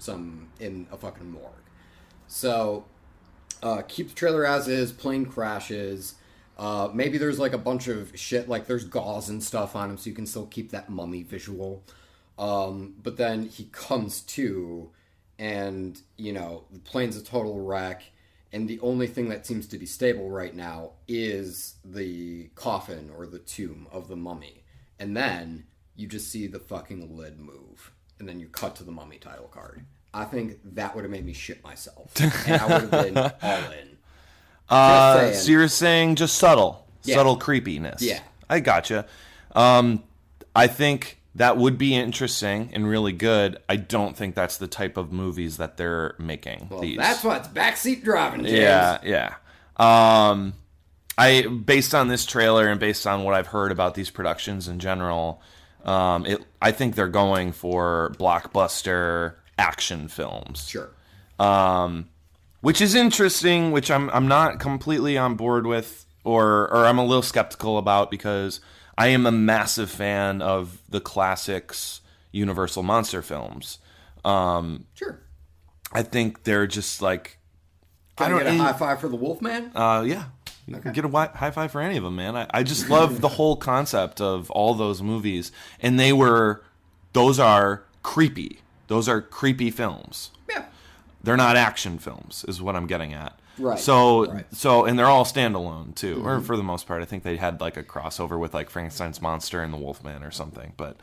in a fucking morgue. So keep the trailer as is. Plane crashes. Maybe there's like a bunch of shit, like there's gauze and stuff on him, so you can still keep that mummy visual. But then he comes to, and, you know, the plane's a total wreck, and the only thing that seems to be stable right now is the coffin or the tomb of the mummy. And then you just see the fucking lid move, and then you cut to the mummy title card. I think that would have made me shit myself, and I would have been all in. So you're saying just subtle creepiness. Yeah. I gotcha. I think that would be interesting and really good. I don't think that's the type of movies that they're making. Well, that's what's backseat driving, James. Yeah. Based on this trailer and based on what I've heard about these productions in general, I think they're going for blockbuster action films. Sure. Which is interesting, which I'm not completely on board with, or I'm a little skeptical about, because I am a massive fan of the classics Universal monster films. Sure. I think they're just like... Can I get a high five for the Wolfman? Yeah. You can get a high five for any of them, man. I just love the whole concept of all those movies. And those are creepy. Those are creepy films. Yeah. They're not action films, is what I'm getting at. Right. So, and they're all standalone too, or for the most part. I think they had like a crossover with like Frankenstein's monster and the Wolfman or something. But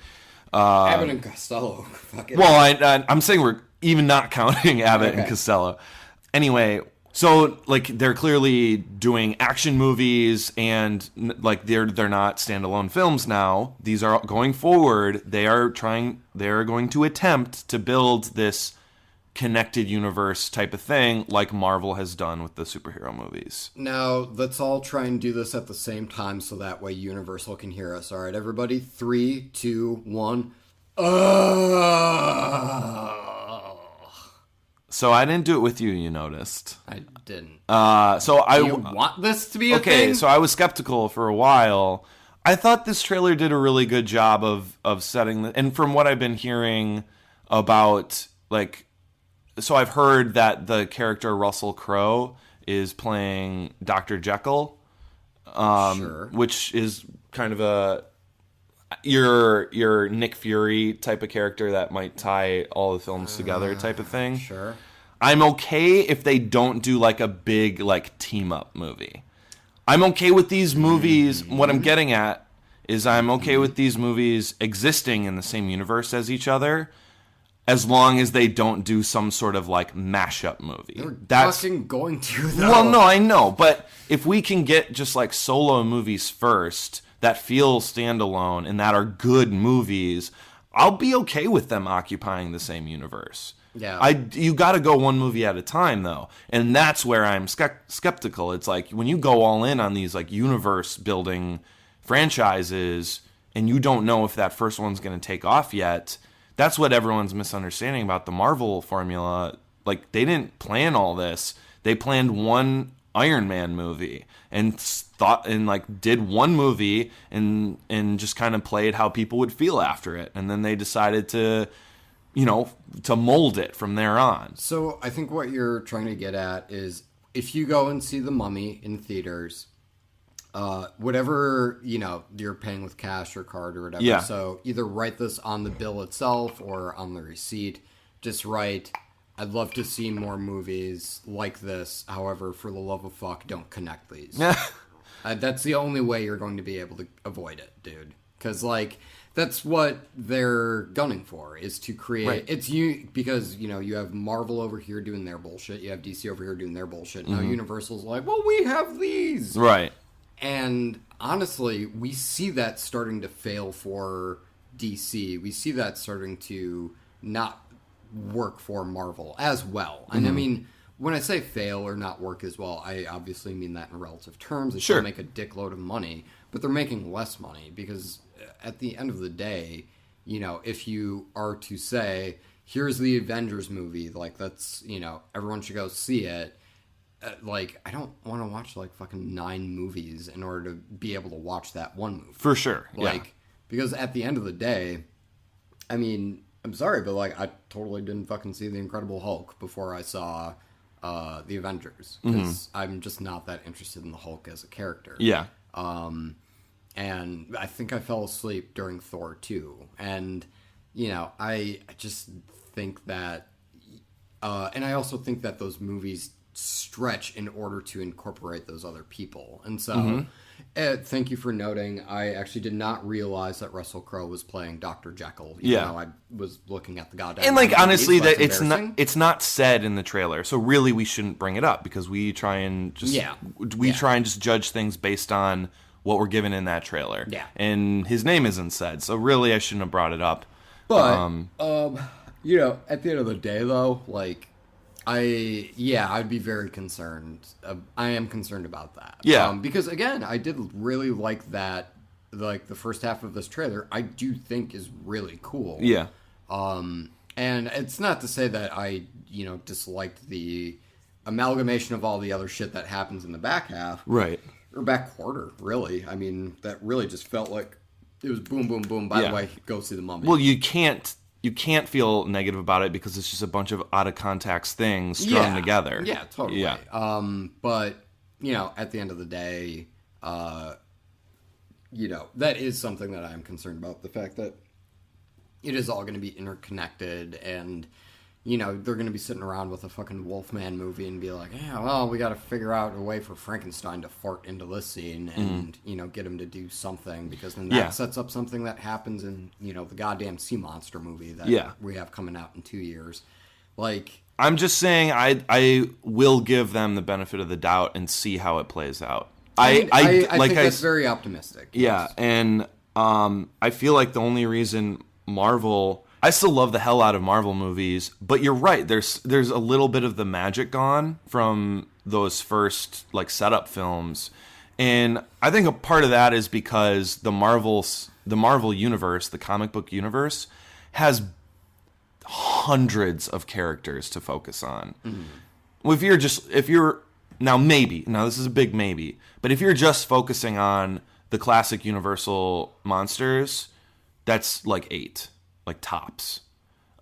Abbott and Costello. Well, I'm saying we're even not counting Abbott and Costello. Anyway, so like they're clearly doing action movies, and like they're not standalone films now. These are going forward. They're going to attempt to build this connected universe type of thing, like Marvel has done with the superhero movies. Now, let's all try and do this at the same time so that way Universal can hear us. All right, everybody? 3, 2, 1. So I didn't do it with you, you noticed. I didn't. Do you want this to be a thing? Okay, so I was skeptical for a while. I thought this trailer did a really good job of setting and from what I've been hearing about, like, so I've heard that the character Russell Crowe is playing Dr. Jekyll, sure. Which is kind of your Nick Fury type of character that might tie all the films together type of thing. Sure. I'm okay if they don't do like a big like team up movie. I'm okay with these movies. What I'm getting at is I'm okay with these movies existing in the same universe as each other, as long as they don't do some sort of like mashup movie. That's fucking going to, though. Well, no, I know, but if we can get just like solo movies first that feel standalone and that are good movies, I'll be okay with them occupying the same universe. Yeah. You got to go one movie at a time, though, and that's where I'm skeptical. It's like when you go all in on these like universe building franchises, and you don't know if that first one's going to take off yet. That's what everyone's misunderstanding about the Marvel formula. Like, they didn't plan all this. They planned one Iron Man movie and did one movie and just kind of played how people would feel after it. And then they decided to mold it from there on. So I think what you're trying to get at is if you go and see The Mummy in theaters, whatever, you're paying with cash or card or whatever. Yeah. So either write this on the bill itself or on the receipt. Just write, I'd love to see more movies like this. However, for the love of fuck, don't connect these. That's the only way you're going to be able to avoid it, dude. Because, that's what they're gunning for, is to create... Right. It's you because, you have Marvel over here doing their bullshit. You have DC over here doing their bullshit. Now Universal's like, well, we have these. Right. And honestly, we see that starting to fail for DC. We see that starting to not work for Marvel as well. And I mean, when I say fail or not work as well, I obviously mean that in relative terms. They still make a dickload of money, but they're making less money because at the end of the day, if you are to say, here's the Avengers movie, that's, everyone should go see it. I don't want to watch fucking 9 movies in order to be able to watch that one movie. For sure. Because at the end of the day, I mean, I'm sorry, but I totally didn't fucking see The Incredible Hulk before I saw The Avengers. Because I'm just not that interested in the Hulk as a character. Yeah. And I think I fell asleep during Thor 2. And, I just think that And I also think that those movies stretch in order to incorporate those other people. And so, thank you for noting. I actually did not realize that Russell Crowe was playing Dr. Jekyll. Even though I was looking at the goddamn. And like IMDb, honestly, so that it's not said in the trailer, so really we shouldn't bring it up because we try and just try and just judge things based on what we're given in that trailer. Yeah. And his name isn't said, so really I shouldn't have brought it up. But you know, at the end of the day, though, like. I'd be very concerned. I am concerned about that. Yeah. Because again, I did really like that. Like the first half of this trailer, I do think is really cool. Yeah. And it's not to say that I, disliked the amalgamation of all the other shit that happens in the back half. Right. Or back quarter, really. I mean, that really just felt like it was boom, boom, boom. By the way, go see the Mummy. Well, you can't feel negative about it because it's just a bunch of out of context things strung together. Yeah, totally. Yeah. But, at the end of the day, that is something that I'm concerned about. The fact that it is all going to be interconnected and, they're going to be sitting around with a fucking Wolfman movie and be like, yeah, well, we got to figure out a way for Frankenstein to fart into this scene and, get him to do something because then that sets up something that happens in, the goddamn sea monster movie that we have coming out in 2 years. Like, I'm just saying I will give them the benefit of the doubt and see how it plays out. I think that's very optimistic. Yeah, yes. and I feel like the only reason Marvel... I still love the hell out of Marvel movies, but you're right. There's a little bit of the magic gone from those first like setup films, and I think a part of that is because the Marvel universe, the comic book universe, has hundreds of characters to focus on. Well, if you're now this is a big maybe, but if you're just focusing on the classic Universal monsters, that's like 8. Like tops.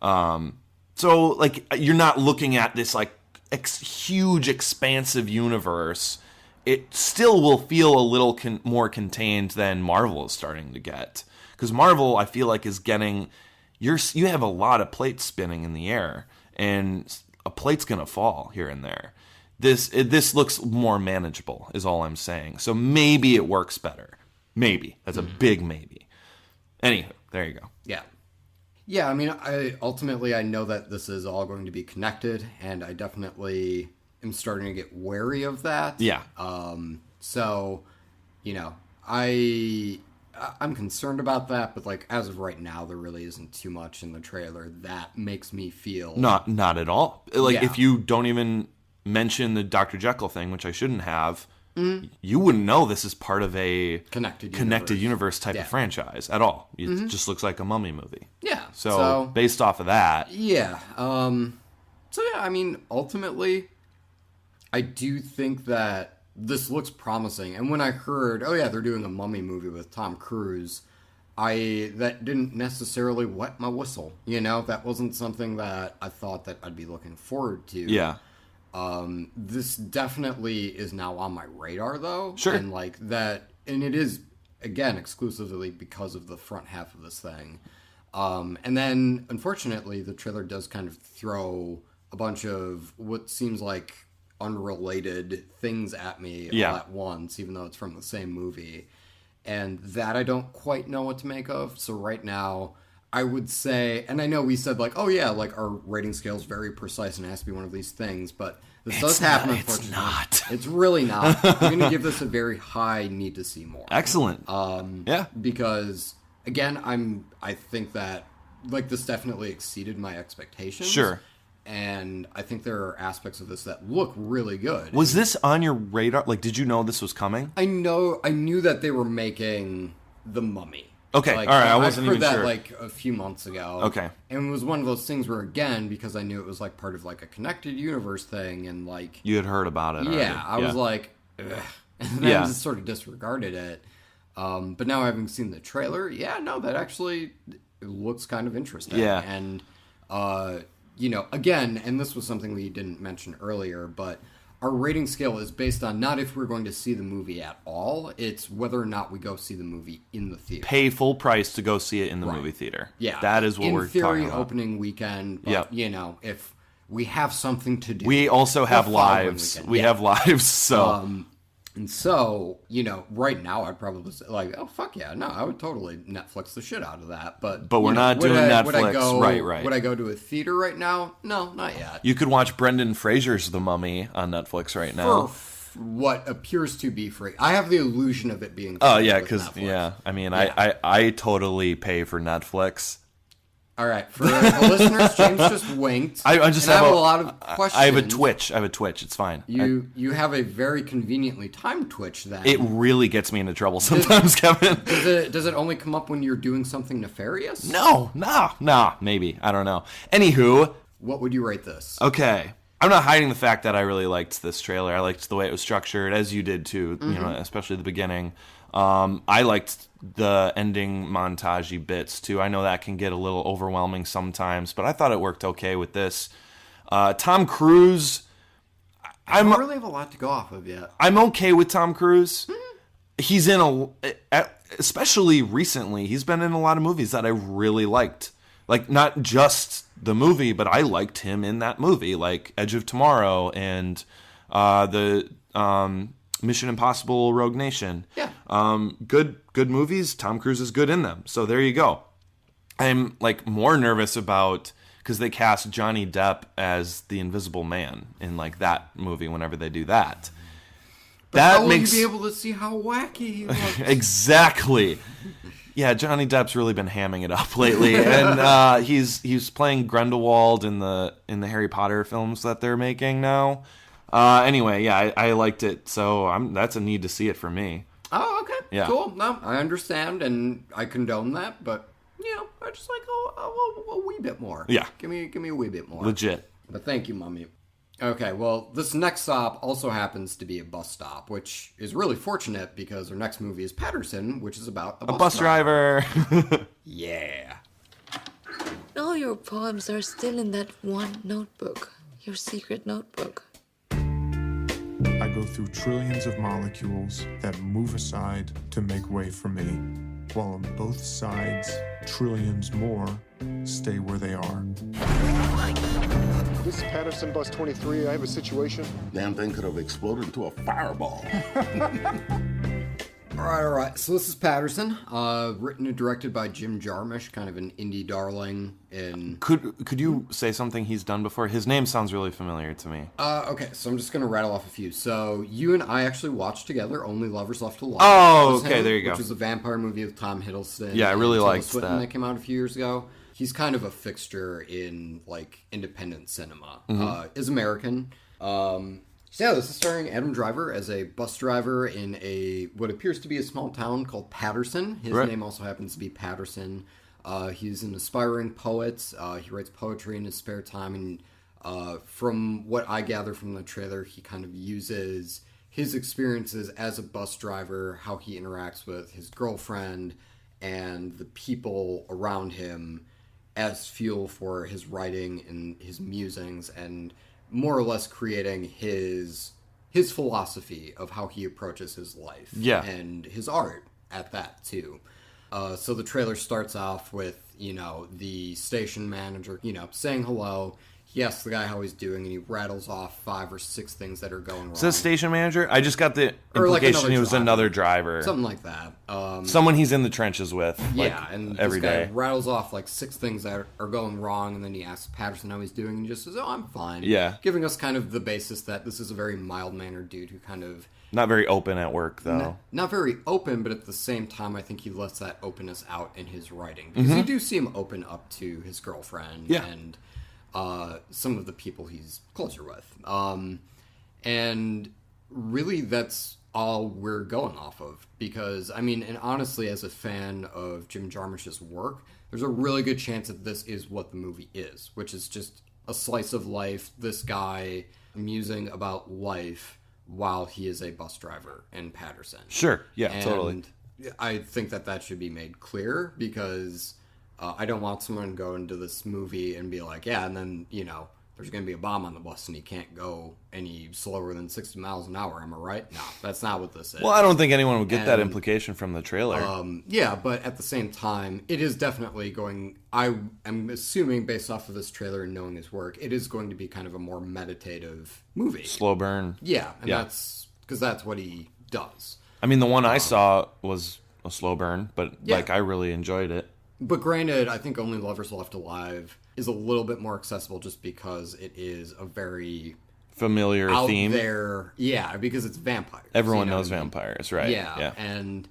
So like you're not looking at this like huge expansive universe. It still will feel a little more contained than Marvel is starting to get. Because Marvel, I feel like, is getting... You have a lot of plates spinning in the air. And a plate's going to fall here and there. This looks more manageable, is all I'm saying. So maybe it works better. Maybe. That's a big maybe. Anywho, there you go. Yeah. Yeah, I mean, I know that this is all going to be connected, and I definitely am starting to get wary of that. Yeah. So, I'm concerned about that, but like as of right now, there really isn't too much in the trailer that makes me feel not at all. Like if you don't even mention the Dr. Jekyll thing, which I shouldn't have. You wouldn't know this is part of a connected universe type of franchise at all. It just looks like a Mummy movie. Yeah. So based off of that. Yeah. I mean, ultimately, I do think that this looks promising. And when I heard, they're doing a Mummy movie with Tom Cruise, that didn't necessarily wet my whistle. That wasn't something that I thought that I'd be looking forward to. Yeah. This definitely is now on my radar, though. Sure. And like that, and it is, again, exclusively because of the front half of this thing. And then, unfortunately, the trailer does kind of throw a bunch of what seems like unrelated things at me all at once, even though it's from the same movie. And that I don't quite know what to make of. So right now, I would say, and I know we said like, like our rating scale is very precise and it has to be one of these things, but this does happen, unfortunately. It's not. It's really not. I'm going to give this a very high need to see more. Excellent. Because, again, I think that, like, this definitely exceeded my expectations. Sure. And I think there are aspects of this that look really good. Was this on your radar? Like, did you know this was coming? I knew that they were making The Mummy. Okay, like, all right, I wasn't even sure. I heard that like a few months ago. Okay. And it was one of those things where, again, because I knew it was like part of like a connected universe thing and like... You had heard about it already. Yeah, I was like, ugh. And then I just sort of disregarded it. But now having seen the trailer, that actually looks kind of interesting. Yeah. And, again, and this was something we didn't mention earlier, but... Our rating scale is based on not if we're going to see the movie at all, it's whether or not we go see the movie in the theater. Pay full price to go see it in the movie theater. Yeah. That is what we're talking about. In theory, opening weekend, but, if we have something to do. We also have The following lives. weekend. We Yeah. have lives, so... And so, you know, right now I'd probably say, like, oh, fuck yeah, no, I would totally Netflix the shit out of that. But we're you know, not doing Netflix. Right. Would I go to a theater right now? No, not yet. You could watch Brendan Fraser's The Mummy on Netflix right now. For what appears to be free. I have the illusion of it being free. Oh, yeah, with because, Netflix. yeah, I mean, Yeah. I totally pay for Netflix. All right, for the listeners, James just winked. I just and have a lot of questions. I have a Twitch. It's fine. You have a very conveniently timed Twitch then. It really gets me into trouble sometimes, Kevin. Does it only come up when you're doing something nefarious? No, maybe. I don't know. Anywho. What would you rate this? Okay. I'm not hiding the fact that I really liked this trailer. I liked the way it was structured, as you did too, you know, especially the beginning. I liked the ending montage-y bits too. I know that can get a little overwhelming sometimes, but I thought it worked okay with this. Tom Cruise, I don't really have a lot to go off of yet. I'm okay with Tom Cruise. He's in especially recently, he's been in a lot of movies that I really liked. Like, not just the movie, but I liked him in that movie, like Edge of Tomorrow and the Mission Impossible Rogue Nation. Yeah. Good movies. Tom Cruise is good in them. So there you go. I'm like more nervous about, because they cast Johnny Depp as the Invisible Man in like that movie whenever they do that. But how will you be able to see how wacky he looks? Exactly. Yeah, Johnny Depp's really been hamming it up lately, and he's playing Grindelwald in the Harry Potter films that they're making now. Anyway, yeah, I liked it, so that's a need to see it for me. Oh, okay, yeah. Cool. No, I understand, and I condone that, but you know, I just like a wee bit more. Yeah, give me a wee bit more. Legit. But thank you, Mummy. Okay, well, this next stop also happens to be a bus stop, which is really fortunate because our next movie is Paterson, which is about a bus driver. Yeah. All your poems are still in that one notebook, your secret notebook. I go through trillions of molecules that move aside to make way for me, while on both sides, trillions more stay where they are. This is Paterson, bus 23. I have a situation. Damn thing could have exploded into a fireball. All right. So this is Paterson, written and directed by Jim Jarmusch, kind of an indie darling. Could you say something he's done before? His name sounds really familiar to me. Okay, so I'm just going to rattle off a few. So you and I actually watched together Only Lovers Left Alive. Oh, okay, there you go. Which was a vampire movie with Tom Hiddleston. Yeah, I really liked that. that Came out a few years ago. He's kind of a fixture in like independent cinema. Is American. So yeah, this is starring Adam Driver as a bus driver in what appears to be a small town called Paterson. His name also happens to be Paterson. He's an aspiring poet. He writes poetry in his spare time, and from what I gather from the trailer, he kind of uses his experiences as a bus driver, how he interacts with his girlfriend and the people around him as fuel for his writing and his musings, and more or less creating his philosophy of how he approaches his life. Yeah. And his art at that, too. So the trailer starts off with, the station manager, saying hello. He asks the guy how he's doing, and he rattles off 5 or 6 things that are going wrong. Is that station manager? I just got the Or like implication he was another driver. Something like that. Someone he's in the trenches with. And every this guy day. rattles off like 6 things that are going wrong, and then he asks Paterson how he's doing, and he just says, "Oh, I'm fine." Yeah. Giving us kind of the basis that this is a very mild-mannered dude who kind of... Not very open at work, though. Not very open, but at the same time, I think he lets that openness out in his writing. Because you do see him open up to his girlfriend and some of the people he's closer with. And really, that's all we're going off of. Because, and honestly, as a fan of Jim Jarmusch's work, there's a really good chance that this is what the movie is, which is just a slice of life, this guy musing about life while he is a bus driver in Paterson. Sure, yeah, totally. I think that should be made clear, because I don't want someone to go into this movie and be like, yeah, and then, they're there's going to be a bomb on the bus and he can't go any slower than 60 miles an hour. Am I right? No, that's not what this is. Well, I don't think anyone would get that implication from the trailer. Yeah, but at the same time, it is definitely going... I am assuming, based off of this trailer and knowing his work, it is going to be kind of a more meditative movie. Slow burn. Yeah, and that's... Because that's what he does. I mean, the one I saw was a slow burn, but, I really enjoyed it. But granted, I think Only Lovers Left Alive is a little bit more accessible just because it is a very... familiar out theme. There, yeah, because it's vampires. Everyone knows vampires, right? Yeah. And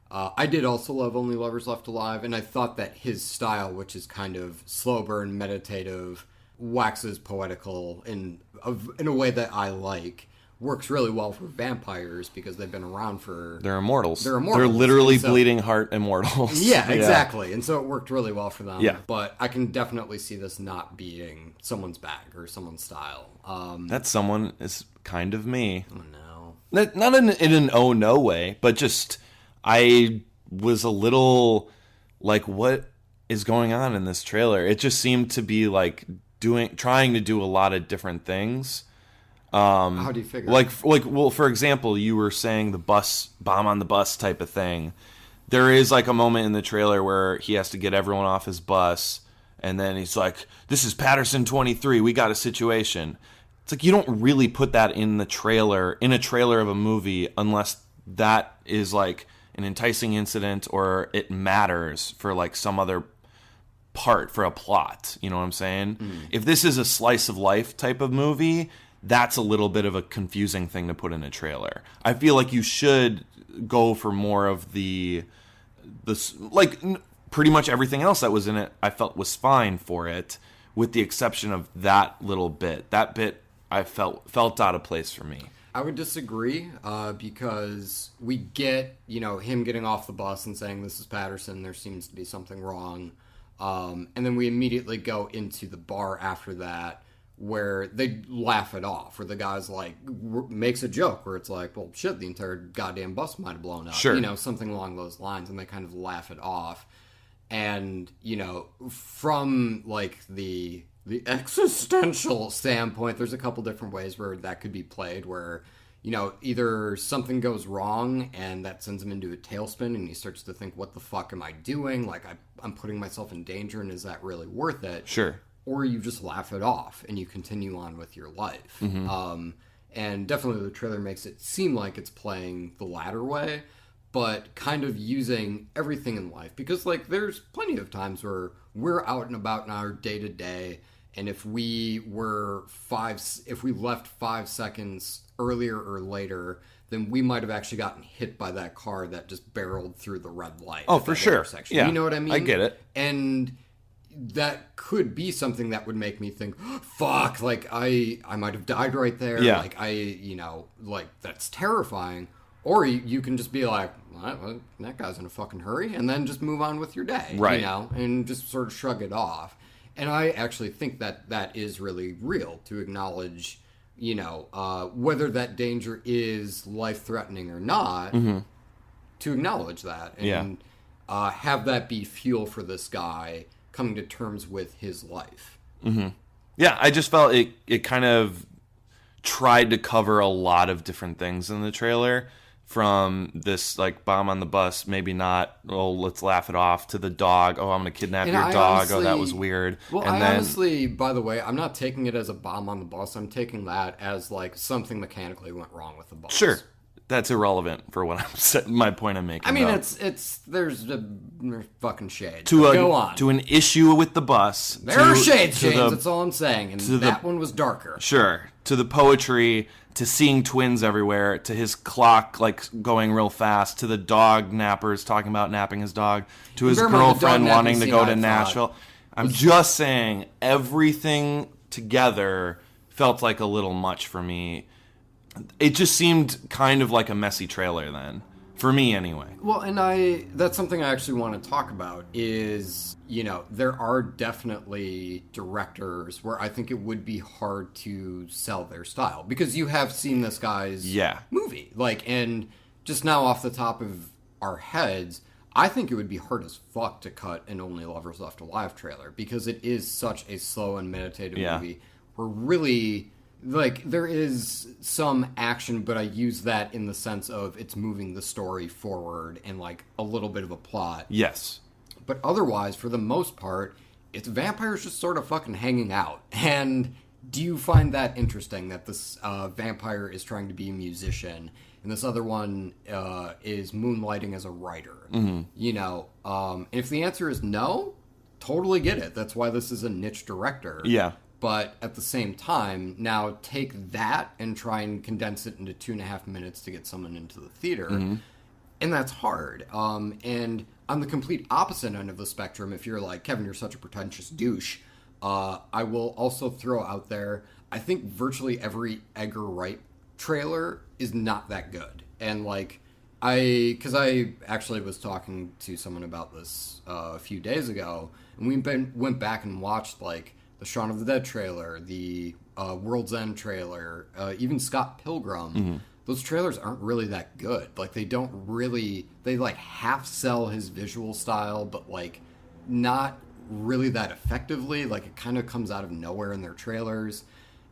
I did also love Only Lovers Left Alive, and I thought that his style, which is kind of slow burn, meditative, waxes poetical in a way that I like, works really well for vampires because they've been around for... They're immortals. They're immortals. They're literally bleeding heart immortals. Yeah, exactly. And so it worked really well for them. Yeah. But I can definitely see this not being someone's bag or someone's style. That someone is kind of me. Oh, no. Not in an oh no way, but just I was a little like, what is going on in this trailer? It just seemed to be like trying to do a lot of different things. How do you figure? Well, for example, you were saying the bomb on the bus type of thing. There is like a moment in the trailer where he has to get everyone off his bus, and then he's like, "This is Paterson 23. We got a situation." It's like you don't really put that in a trailer of a movie unless that is like an enticing incident or it matters for like some other part for a plot. You know what I'm saying? If this is a slice of life type of movie, that's a little bit of a confusing thing to put in a trailer. I feel like you should go for more of the pretty much everything else that was in it I felt was fine for it, with the exception of that little bit. That bit I felt out of place for me. I would disagree because we get, him getting off the bus and saying, "This is Paterson, there seems to be something wrong." And then we immediately go into the bar after that, where they laugh it off, where the guy's like makes a joke where it's like, well, shit, the entire goddamn bus might have blown up. Sure. Something along those lines, and they kind of laugh it off. And, from like the existential standpoint, there's a couple different ways where that could be played, where, either something goes wrong and that sends him into a tailspin and he starts to think, what the fuck am I doing? Like, I'm putting myself in danger, and is that really worth it? Sure. Or you just laugh it off and you continue on with your life. Mm-hmm. And definitely the trailer makes it seem like it's playing the latter way, but kind of using everything in life. Because, there's plenty of times where we're out and about in our day-to-day, and if we left 5 seconds earlier or later, then we might have actually gotten hit by that car that just barreled through the red light. Oh, for sure. Yeah. You know what I mean? I get it. And that could be something that would make me think, fuck, I might have died right there. Yeah. That's terrifying. Or you can just be like, well, that guy's in a fucking hurry, and then just move on with your day. Right. And just sort of shrug it off. And I actually think that is really real, to acknowledge, whether that danger is life-threatening or not, to acknowledge that. And have that be fuel for this guy coming to terms with his life. Mm-hmm. Yeah, I just felt it kind of tried to cover a lot of different things in the trailer, from this bomb on the bus, maybe not, oh, let's laugh it off, to the dog, oh, I'm gonna kidnap your dog, honestly, oh, that was weird. Well, honestly, by the way, I'm not taking it as a bomb on the bus, I'm taking that as something mechanically went wrong with the bus. Sure. That's irrelevant for what my point I'm making. I mean, though. there's fucking shades. Go on. To an issue with the bus. There are shades, James. That's all I'm saying. And that one was darker. Sure. To the poetry, to seeing twins everywhere, to his clock going real fast, to the dog nappers talking about napping his dog, to his girlfriend wanting to go to Nashville. I'm just saying, everything together felt like a little much for me. It just seemed kind of like a messy trailer then. For me, anyway. Well, and that's something I actually want to talk about is, there are definitely directors where I think it would be hard to sell their style. Because you have seen this guy's movie. And just now off the top of our heads, I think it would be hard as fuck to cut an Only Lovers Left Alive trailer. Because it is such a slow and meditative movie, where really, like, there is some action, but I use that in the sense of it's moving the story forward and, like, a little bit of a plot. Yes. But otherwise, for the most part, it's vampires just sort of fucking hanging out. And do you find that interesting, that this vampire is trying to be a musician, and this other one is moonlighting as a writer? Mm-hmm. You know, if the answer is no, totally get it. That's why this is a niche director. Yeah. But at the same time, now take that and try and condense it into 2.5 minutes to get someone into the theater. Mm-hmm. And that's hard. And on the complete opposite end of the spectrum, if you're like, Kevin, you're such a pretentious douche, I will also throw out there, I think virtually every Edgar Wright trailer is not that good. And like, because I actually was talking to someone about this a few days ago, and we went back and watched like the Shaun of the Dead trailer, the World's End trailer, even Scott Pilgrim. Mm-hmm. Those trailers aren't really that good. Like, they don't really, they like half sell his visual style, but like not really that effectively. Like, it kind of comes out of nowhere in their trailers,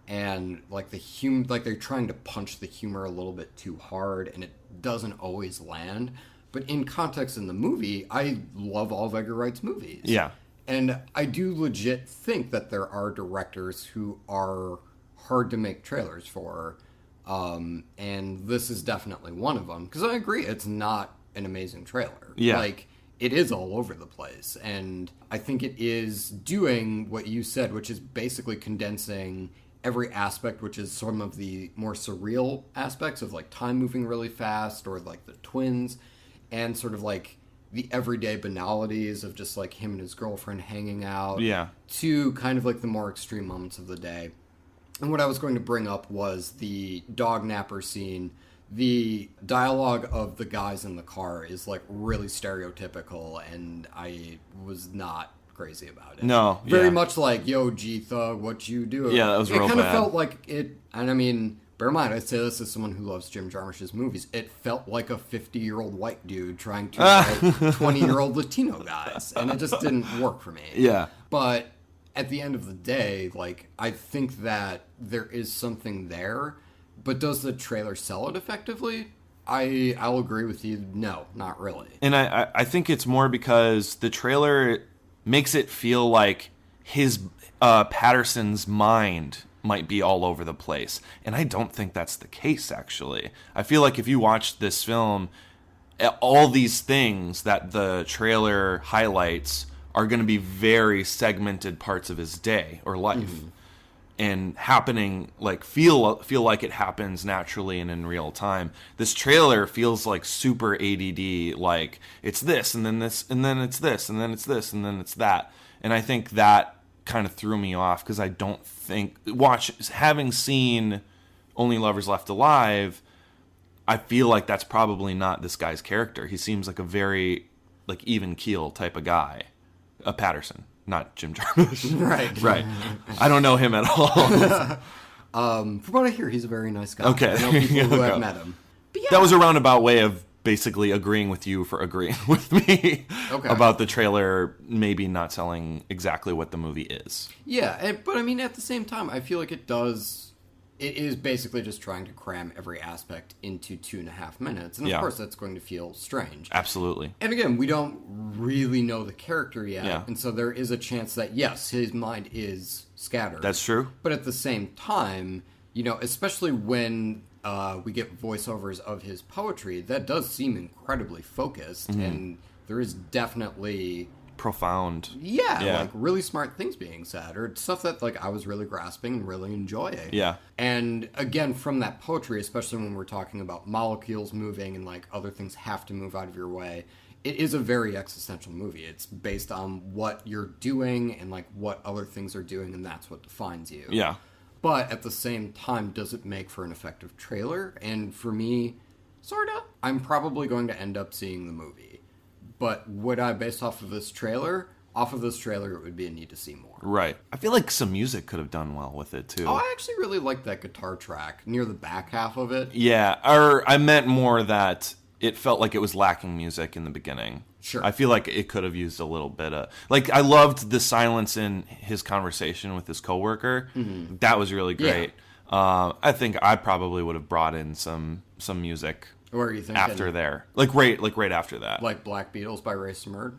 and like like they're trying to punch the humor a little bit too hard, and it doesn't always land. But in context in the movie, I love all of Edgar Wright's movies. Yeah. And I do legit think that there are directors who are hard to make trailers for. And this is definitely one of them. Because I agree, it's not an amazing trailer. Yeah. Like, it is all over the place. And I think it is doing what you said, which is basically condensing every aspect, which is some of the more surreal aspects of, like, time moving really fast, or, like, the twins, and sort of, like, the everyday banalities of just, like, him and his girlfriend hanging out. Yeah. To kind of, like, the more extreme moments of the day. And what I was going to bring up was the dog napper scene. The dialogue of the guys in the car is, like, really stereotypical, and I was not crazy about it. No, Very much like, yo, G-Thug, what you do? Yeah, that was real bad. It kind of felt like it, and I mean, bear in mind, I say this as someone who loves Jim Jarmusch's movies. It felt like a 50-year-old white dude trying to write 20-year-old Latino guys, and it just didn't work for me. Yeah. But at the end of the day, like, I think that there is something there, but does the trailer sell it effectively? I'll agree with you. No, not really. And I think it's more because the trailer makes it feel like his Paterson's mind might be all over the place. And I don't think that's the case, actually. I feel like if you watch this film, all these things that the trailer highlights are going to be very segmented parts of his day or life. Mm-hmm. And happening, like, feel like it happens naturally and in real time. This trailer feels like super ADD, like, it's this, and then this, and then it's this, and then it's this, and then it's that. And I think that kind of threw me off, because I don't think, having seen Only Lovers Left Alive, I feel like that's probably not this guy's character. He seems like a very, like, even keel type of guy. A Paterson, not Jim Jarmusch. Right. I don't know him at all. From what I hear, he's a very nice guy. Okay. I know people who have met him. But yeah. That was a roundabout way of basically agreeing with you for agreeing with me about the trailer maybe not selling exactly what the movie is. Yeah, but I mean, at the same time, I feel like it is basically just trying to cram every aspect into 2.5 minutes. And of course, that's going to feel strange. Absolutely. And again, we don't really know the character yet. Yeah. And so there is a chance that, yes, his mind is scattered. That's true. But at the same time, you know, especially when we get voiceovers of his poetry, that does seem incredibly focused. Mm-hmm. And there is definitely profound. Yeah, like really smart things being said, or stuff that like I was really grasping and really enjoying. Yeah. And again, from that poetry, especially when we're talking about molecules moving and like other things have to move out of your way, it is a very existential movie. It's based on what you're doing and like what other things are doing, and that's what defines you. Yeah. But at the same time, does it make for an effective trailer? And for me, sorta. I'm probably going to end up seeing the movie. But would I, based off of this trailer, it would be a need to see more. Right. I feel like some music could have done well with it, too. Oh, I actually really liked that guitar track near the back half of it. Yeah, or I meant more that it felt like it was lacking music in the beginning. Sure. I feel like it could have used a little bit of... Like, I loved the silence in his conversation with his coworker. Mm-hmm. That was really great. Yeah. I think I probably would have brought in some music Where are you thinking? after there. Like right after that. Like Black Beatles by Ray Smurd?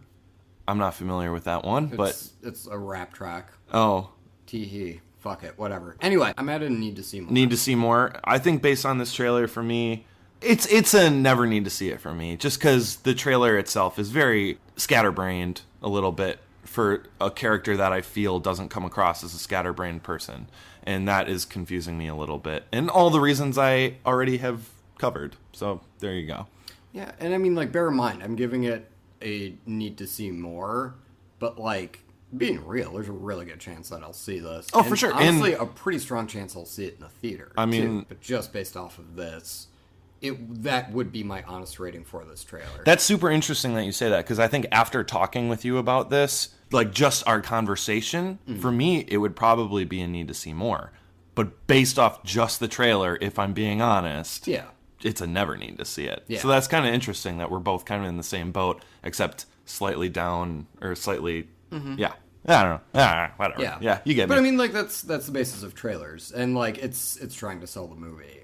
I'm not familiar with that one, but... It's a rap track. Oh. Tee-hee. Fuck it. Whatever. Anyway, I'm at a need to see more. Need to see more. I think based on this trailer, for me... It's a never need to see it for me, just because the trailer itself is very scatterbrained a little bit for a character that I feel doesn't come across as a scatterbrained person, and that is confusing me a little bit, and all the reasons I already have covered. So there you go. Yeah, and I mean, like, bear in mind, I'm giving it a need to see more, but like, being real, there's a really good chance that I'll see this. Oh, for sure. Honestly, a pretty strong chance I'll see it in the theater. I mean, too, but just based off of this. That would be my honest rating for this trailer. That's super interesting that you say that, because I think after talking with you about this, like just our conversation, for me, it would probably be a need to see more. But based off just the trailer, if I'm being honest, it's a never need to see it. Yeah. So that's kind of interesting that we're both kind of in the same boat, except slightly down or slightly, yeah. I don't know. Whatever. Yeah, you get me. But I mean, like, that's the basis of trailers, and like it's trying to sell the movie.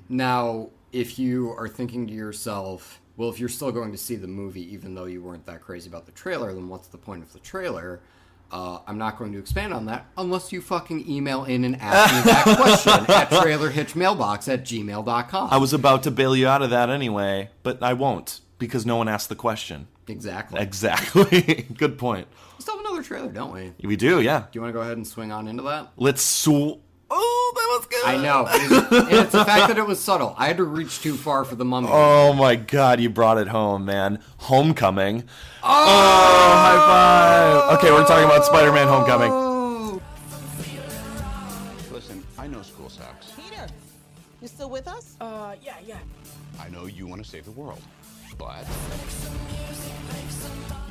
Now, if you are thinking to yourself, well, if you're still going to see the movie, even though you weren't that crazy about the trailer, then what's the point of the trailer? I'm not going to expand on that unless you fucking email in and ask me that question at trailerhitchmailbox@gmail.com. I was about to bail you out of that anyway, but I won't, because no one asked the question. Exactly. Good point. We still have another trailer, don't we? We do, yeah. Do you want to go ahead and swing on into that? Oh, that was good. I know. And it's the fact that it was subtle. I had to reach too far for the Mummy. Oh my god, you brought it home, man. Homecoming. Oh, high five. Okay, we're talking about Spider-Man Homecoming. Listen, I know school sucks. Peter, you still with us? Yeah. I know you want to save the world, but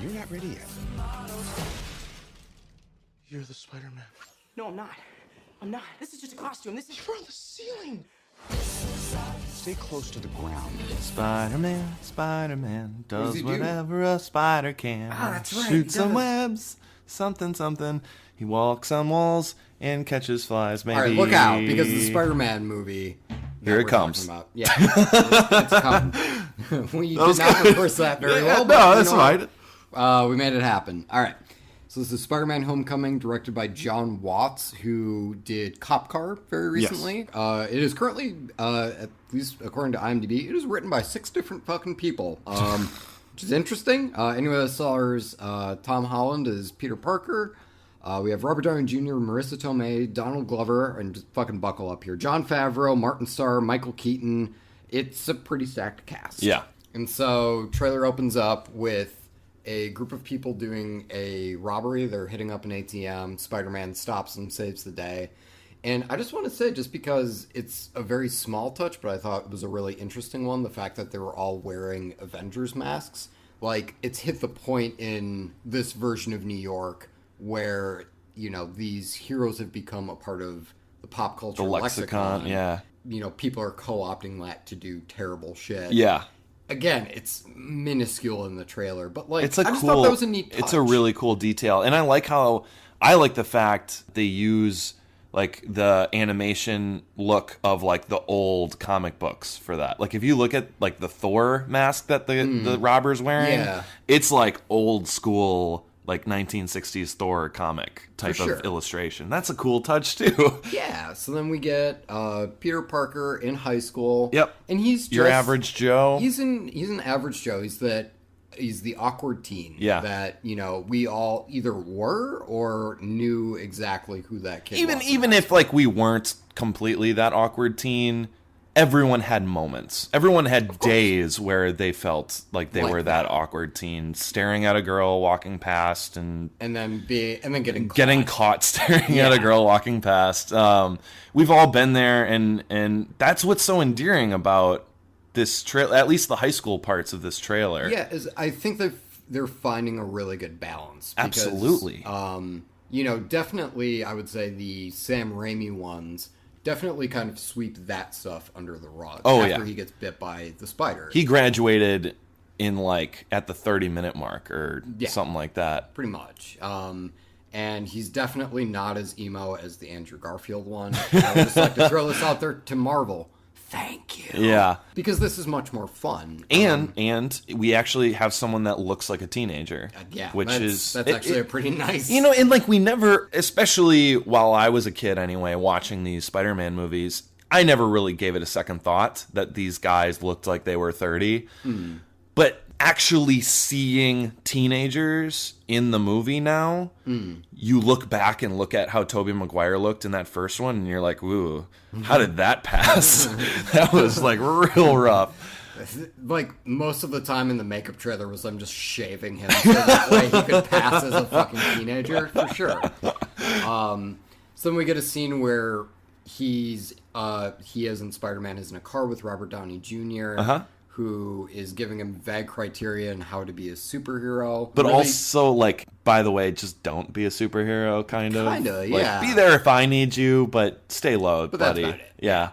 you're not ready yet. You're the Spider-Man. No, I'm not. This is just a costume. This is You're on the ceiling. Stay close to the ground. Spider-Man does whatever a spider can. That's right. Shoots some webs, something. He walks on walls and catches flies, maybe. All right, look out, because the Spider-Man movie... Here it comes. Yeah, it's coming. We did not rehearse that very well. No, that's fine. We made it happen. All right. So this is Spider-Man Homecoming, directed by John Watts, who did Cop Car very recently. Yes. It is currently, at least according to IMDb, it is written by 6 different fucking people, which is interesting. Anyway, that stars Tom Holland as Peter Parker. We have Robert Downey Jr., Marissa Tomei, Donald Glover, and just fucking buckle up here. Jon Favreau, Martin Starr, Michael Keaton. It's a pretty stacked cast. Yeah. And so, trailer opens up with a group of people doing a robbery. They're hitting up an ATM. Spider-Man stops and saves the day. And I just want to say, just because it's a very small touch, but I thought it was a really interesting one, the fact that they were all wearing Avengers masks. Like, it's hit the point in this version of New York where, you know, these heroes have become a part of the pop culture lexicon. Yeah. You know, people are co-opting that to do terrible shit. Yeah. Again, it's minuscule in the trailer, but like, it's a I just cool, thought that was a neat touch. It's a really cool detail, and I like the fact they use like the animation look of like the old comic books for that. Like if you look at like the Thor mask that the robber's wearing, it's like old school, like 1960s Thor comic type of illustration. That's a cool touch too. Yeah. So then we get Peter Parker in high school. Yep. And he's just, your average Joe. He's an average Joe. He's the awkward teen. Yeah. That, you know, we all either were or knew exactly who that kid was. Even if like we weren't completely that awkward teen, everyone had moments. Everyone had days where they felt like they were that awkward teen, staring at a girl walking past, and then getting caught staring at a girl walking past. We've all been there, and that's what's so endearing about this trailer. At least the high school parts of this trailer. Yeah, I think they're finding a really good balance. Because, absolutely. You know, definitely, I would say the Sam Raimi ones definitely kind of sweep that stuff under the rug after he gets bit by the spider. He graduated in like at the 30-minute mark or something like that. Pretty much. And he's definitely not as emo as the Andrew Garfield one. I would just like to throw this out there to Marvel. Thank you. Yeah. Because this is much more fun. And we actually have someone that looks like a teenager. That's actually a pretty nice... You know, and like we never, especially while I was a kid anyway, watching these Spider-Man movies, I never really gave it a second thought that these guys looked like they were 30. But actually seeing teenagers in the movie now, you look back and look at how Tobey Maguire looked in that first one, and you're like, ooh, how did that pass? That was like real rough. Like, most of the time in the makeup trailer was them just shaving him so that way he could pass as a fucking teenager, for sure. So then we get a scene where he is in Spider-Man is in a car with Robert Downey Jr., who is giving him vague criteria on how to be a superhero. But really, also, like, by the way, just don't be a superhero, kind of. Kinda, yeah. Like, be there if I need you, but stay low, but buddy. That's about it. Yeah.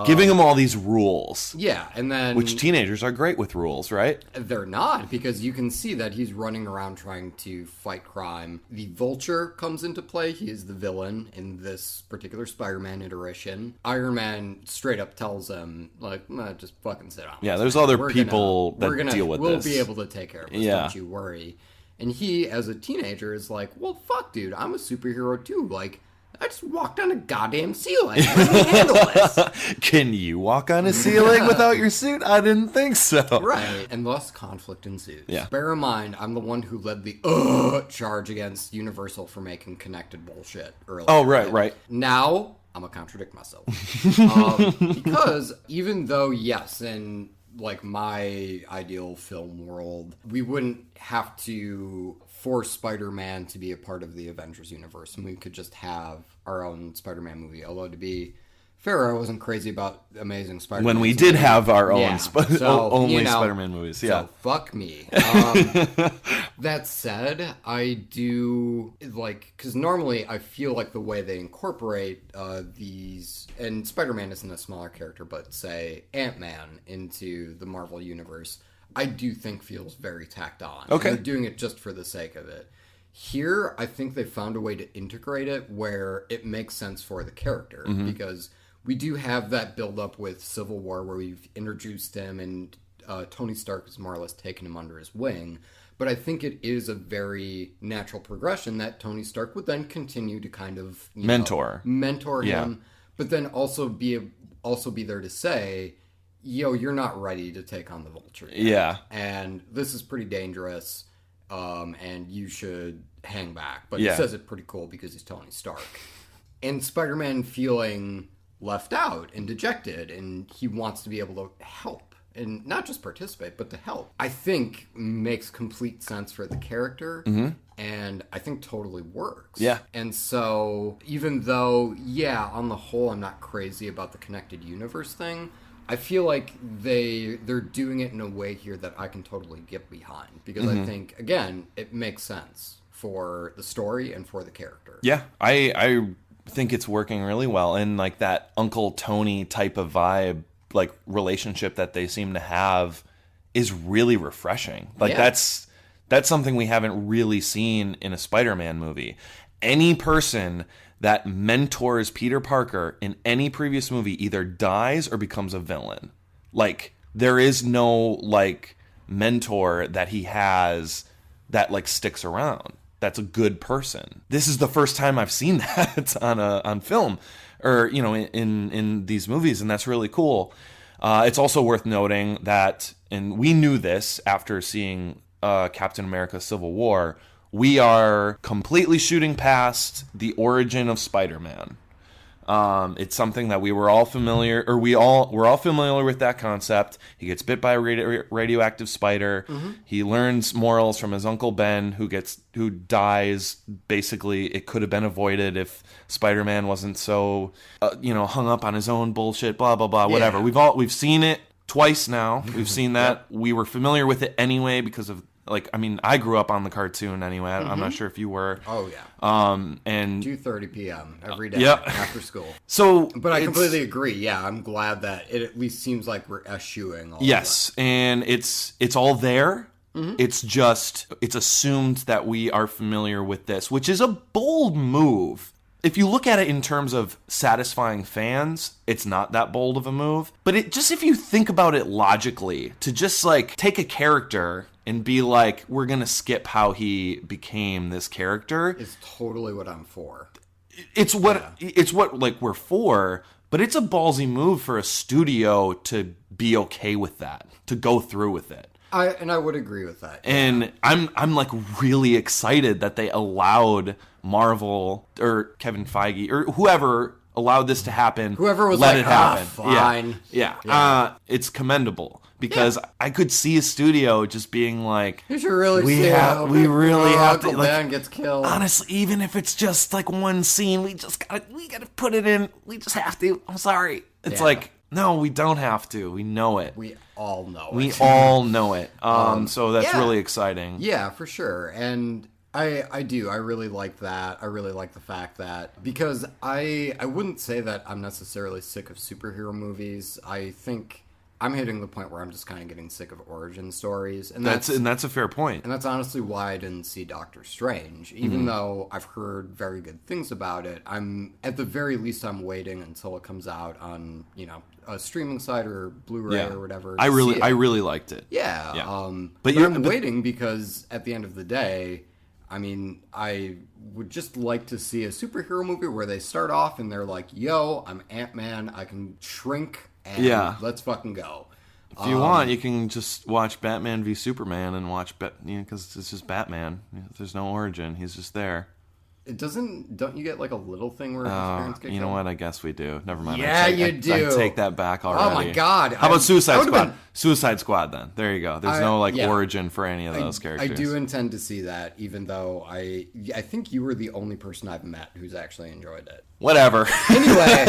Giving them all these rules. Yeah, and then... Which teenagers are great with rules, right? They're not, because you can see that he's running around trying to fight crime. The Vulture comes into play. He is the villain in this particular Spider-Man iteration. Iron Man straight up tells him, like, just fucking sit down. Yeah, there's other people that deal with this. We'll be able to take care of this, don't you worry. And he, as a teenager, is like, well, fuck, dude, I'm a superhero too. Like, I just walked on a goddamn ceiling. Let me handle this. Can you walk on a ceiling without your suit? I didn't think so. Right. And thus conflict ensues. Yeah. Bear in mind, I'm the one who led the charge against Universal for making connected bullshit earlier. Oh, right. Now, I'm going to contradict myself. Because even though, yes, in like my ideal film world, we wouldn't have to force Spider-Man to be a part of the Avengers universe, and we could just have our own Spider-Man movie. Although, to be fair, I wasn't crazy about Amazing Spider-Man. When we did have our own only Spider-Man movies, yeah. So, fuck me. That said, I do, like, because normally I feel like the way they incorporate these, and Spider-Man isn't a smaller character, but say Ant-Man into the Marvel universe, I do think feels very tacked on. Okay. They're doing it just for the sake of it. Here, I think they found a way to integrate it where it makes sense for the character, because we do have that build-up with Civil War where we've introduced him and Tony Stark has more or less taken him under his wing. But I think it is a very natural progression that Tony Stark would then continue to kind of mentor him, but then also be there to say, yo, you're not ready to take on the Vulture yet. Yeah. And this is pretty dangerous, and you should hang back. But he says it pretty cool because he's Tony Stark. And Spider-Man feeling left out and dejected, and he wants to be able to help. And not just participate, but to help. I think makes complete sense for the character, and I think totally works. Yeah. And so, even though, on the whole, I'm not crazy about the connected universe thing, I feel like they're doing it in a way here that I can totally get behind. Because I think, again, it makes sense for the story and for the character. Yeah, I think it's working really well. And like that Uncle Tony type of vibe, like relationship that they seem to have is really refreshing. Like that's something we haven't really seen in a Spider-Man movie. Any person that mentors Peter Parker in any previous movie either dies or becomes a villain. Like there is no like mentor that he has that like sticks around. That's a good person. This is the first time I've seen that on film, or in these movies, and that's really cool. It's also worth noting that, and we knew this after seeing Captain America: Civil War, we are completely shooting past the origin of Spider-Man. It's something that we were all familiar, or we're all familiar with that concept. He gets bit by a radioactive spider. He learns morals from his Uncle Ben, who dies. Basically, it could have been avoided if Spider-Man wasn't so, hung up on his own bullshit. Blah blah blah. Whatever. We've seen it twice now. We've seen that. We were familiar with it anyway because of like, I mean, I grew up on the cartoon anyway. I'm not sure if you were. Oh yeah. And 2:30 p.m. every day Yep. after school. So, but I completely agree. Yeah, I'm glad that it at least seems like we're eschewing all yes, of that. and it's all there. It's just, it's assumed that we are familiar with this, which is a bold move. If you look at it in terms of satisfying fans, it's not that bold of a move. But it just, if you think about it logically, to just like take a character and be like, we're going to skip how he became this character. It's totally what I'm for. It's what like we're for, but it's a ballsy move for a studio to be okay with that, to go through with it. I would agree with that. And I'm like really excited that they allowed Marvel or Kevin Feige or whoever allowed this to happen. Whoever was let like, it happen. Fine. Yeah. It's commendable because I could see a studio just being like, you should really we really have to. Uncle Ben gets killed. Honestly, even if it's just like one scene, we gotta put it in. We just have to. I'm sorry. It's like, no, we don't have to. We know it. We all know it. We all know it. So that's really exciting. Yeah, for sure. And I do. I really like that. I really like the fact that, because I wouldn't say that I'm necessarily sick of superhero movies. I think I'm hitting the point where I'm just kind of getting sick of origin stories. And that's a fair point. And that's honestly why I didn't see Doctor Strange. Even though I've heard very good things about it, at the very least, I'm waiting until it comes out on, a streaming site or Blu-ray or whatever. I really liked it. Yeah. But I'm waiting because at the end of the day, I mean, I would just like to see a superhero movie where they start off and they're like, yo, I'm Ant-Man, I can shrink, and let's fucking go. If you want, you can just watch Batman v Superman and watch, because it's just Batman. There's no origin. He's just there. Don't you get like a little thing where his parents get you know what? I guess we do. Never mind. Yeah, you do. I take that back already. Oh my god. How about Suicide Squad? Suicide Squad then. There you go. There's no origin for any of those characters. I do intend to see that, even though I think you were the only person I've met who's actually enjoyed it. Whatever. Anyway,